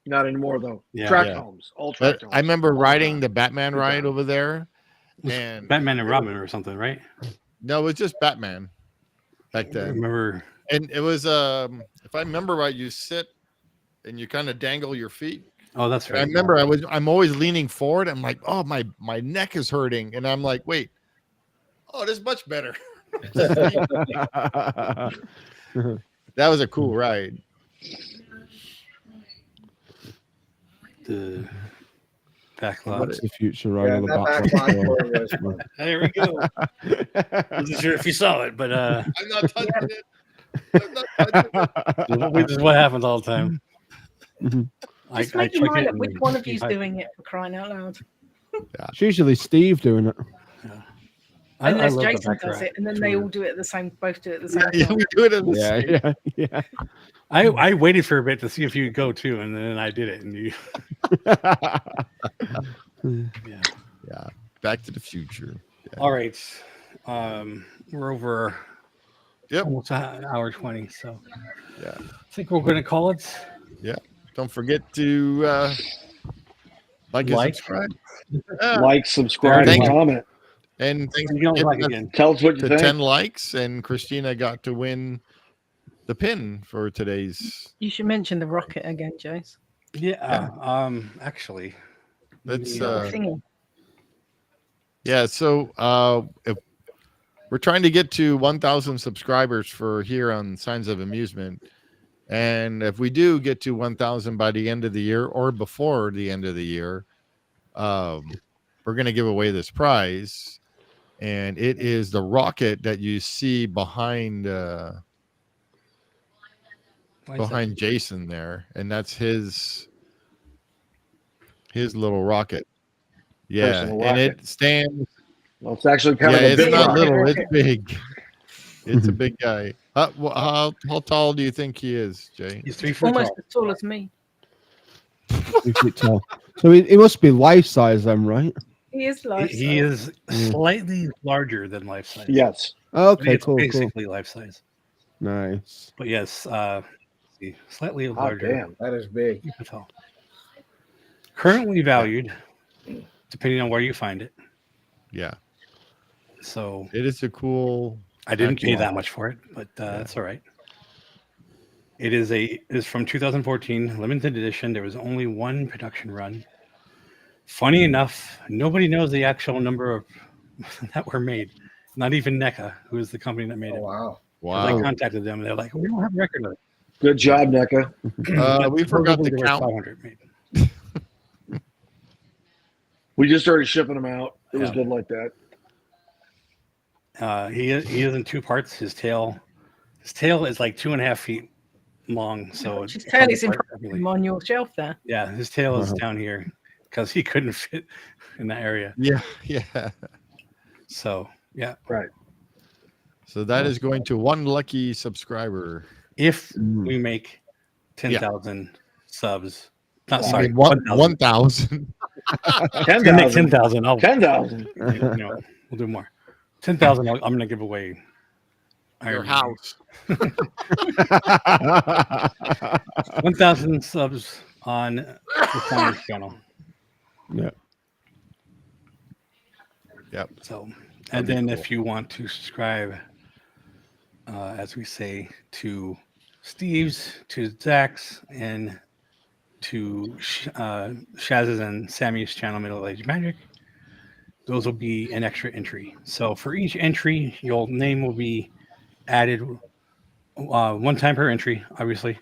Not anymore though. Yeah. Track Yeah. homes. All track But homes. I remember All riding time. the Batman Good ride time. over there, It was and Batman and Robin or something, right? no, it was just Batman back I then. remember. And it was if I remember right, you sit and you kind of dangle your feet. Oh, that's And right. I remember I'm always leaning forward. I'm like, oh, my neck is hurting, and I'm like, wait, oh, this is much better. That was a cool ride. The backlot. That's the future ride Yeah, of the that Batman. backlot was fun. There we go. Wasn't sure if you saw it, but I'm not touching it. I'm not touching it. this is what happens all the time. Mhm. Just I make your check mind it up which and one of you's I- doing it, for crying out loud. It's usually Steve doing it. Unless love the Jason does Baccarat it, and then tour. they all do it at the same, both do it at the same Yeah, time. we do it in the Yeah. I waited for a bit to see if you would go too, and then I did it, and you. Yeah. Yeah. Back to the Future. Yeah. All right. We're over. Yep. Almost an hour 20. So. Yeah. I think we're going to call it. Yeah. Don't forget to like and Like. subscribe. Yeah. Like, subscribe, Thank and you. comment. And thanks You can always for like getting us again. Tell us what you to think. 10 likes, and Christina got to win the pin for today's. You should mention the rocket again, Jace. Yeah. Actually. Let's Thingy. yeah. So if we're trying to get to 1,000 subscribers for here on Signs of Amusement, and if we do get to 1,000 by the end of the year or before the end of the year, we're going to give away this prize, and it is the rocket that you see behind Jason there, and that's his little rocket. Yeah, Personal and rocket. it stands. Well, it's actually kind Yeah, of a it's big not rocket. little; it's big. It's a big guy. How tall do you think he is, Jay? He's 3 foot Almost tall. as tall as me. 3 feet tall. So it must be life size then, right? He is life. He is slightly larger than life size. Yes. Okay, It's cool. basically life size. Nice. But yes, slightly Oh, larger. Damn, that is big. You can tell. Currently valued, depending on where you find it. Yeah, So it is a cool. I didn't pay Excellent. that much for it, but that's all right. It is from 2014, limited edition. There was only one production run. Funny enough, nobody knows the actual number of that were made. Not even NECA, who is the company that made Oh, it. wow. 'Cause I Wow. contacted them, and they're like, "We don't have a record of it." Good job, NECA. We forgot Supposedly to there were count. 500 made. We just started shipping them out. It was Yeah. good like that. He is in two parts. His tail is like 2.5 feet long. So His it's tail is in apart front of heavily. him on your shelf there. Yeah, his tail is down here because he couldn't fit in that area. Yeah, yeah. So yeah, Right. So that is going to one lucky subscriber. if we make 10,000 subs, not I sorry, mean, 1,000. 1,000. If we make 10,000. 10,000, I'll 10,000. we'll do more. 10,000, I'm going to give away Your Iron Man. house. 1,000 subs on the Science channel. Yeah. Yep. So, That'd and be then cool. if you want to subscribe, as we say, to Steve's, to Zack's, and to Shaz's and Sammy's channel, Middle Age Magic, those will be an extra entry. So for each entry, your name will be added one time per entry, obviously,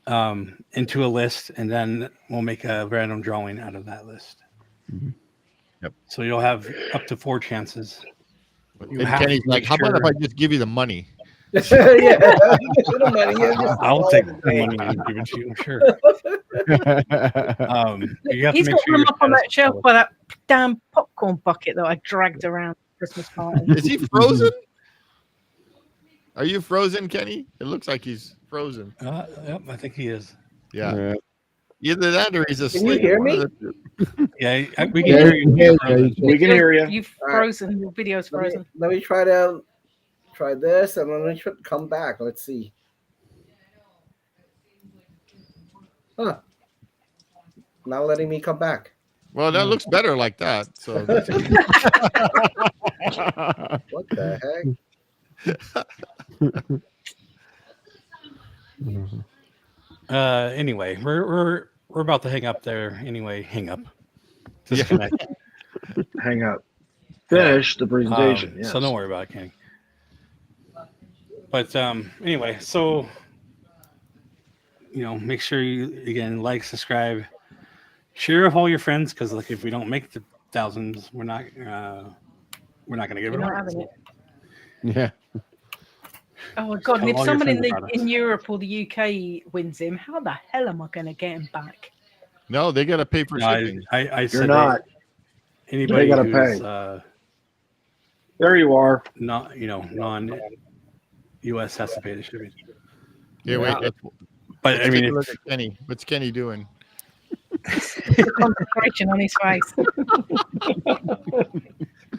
into a list, and then we'll make a random drawing out of that list. Mhm. Yep. So you'll have up to 4 chances. You And have Kenny's to like, make how about if sure- I just give you the money? Yeah. The money, yeah, just I'll all take the the day. money and give it to you, sure. You have He's to make got sure one your up on status that is shelf public. by that damn popcorn bucket that I dragged around Christmas party. Is he frozen? Are you frozen, Kenny? It looks like he's frozen. Yep, I think he is. Yeah. Yeah. Either that or he's you asleep. hear One me? of the- Yeah, we can Yeah, hear you. yeah, Frozen. yeah. We can hear you. You've All right. frozen. Your video's frozen. Let me try this, and then we should come back. Let's see. Huh. Not letting me come back. Well, that looks better like that. So What the heck? Anyway, we're about to hang up there. Anyway, hang up. Disconnect. Hang up. Finish the presentation. Yes. So don't worry about it, Kenny. But anyway, so make sure you again like, subscribe, share with all your friends, because like if we don't make the thousands, we're not gonna give You're it not away. having it. Yeah. Oh my god! Tell And if all your someone friends about us. in Europe or the UK wins him, how the hell am I going to get him back? no, they got to pay for No, shipping. I You're said not. anybody gotta who's pay. There you are. not non-U.S. has to pay the shipping. Here, wait. But Let's I mean, take a look at Kenny. What's Kenny doing? The concentration on his face.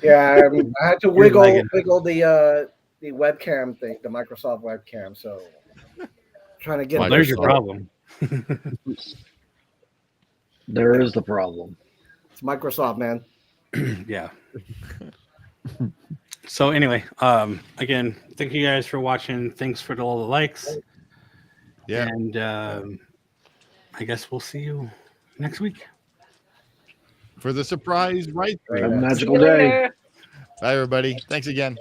Yeah, I had to wiggle lagging. the webcam thing, the Microsoft webcam. So trying to get. well, it there's your sorted. problem. There is the problem. It's Microsoft, man. Yeah. So anyway, again, thank you guys for watching. Thanks for all the likes. Yeah. And I guess we'll see you next week. For the surprise, right? Have a Yeah. magical day. Later. Bye, everybody. Thanks again.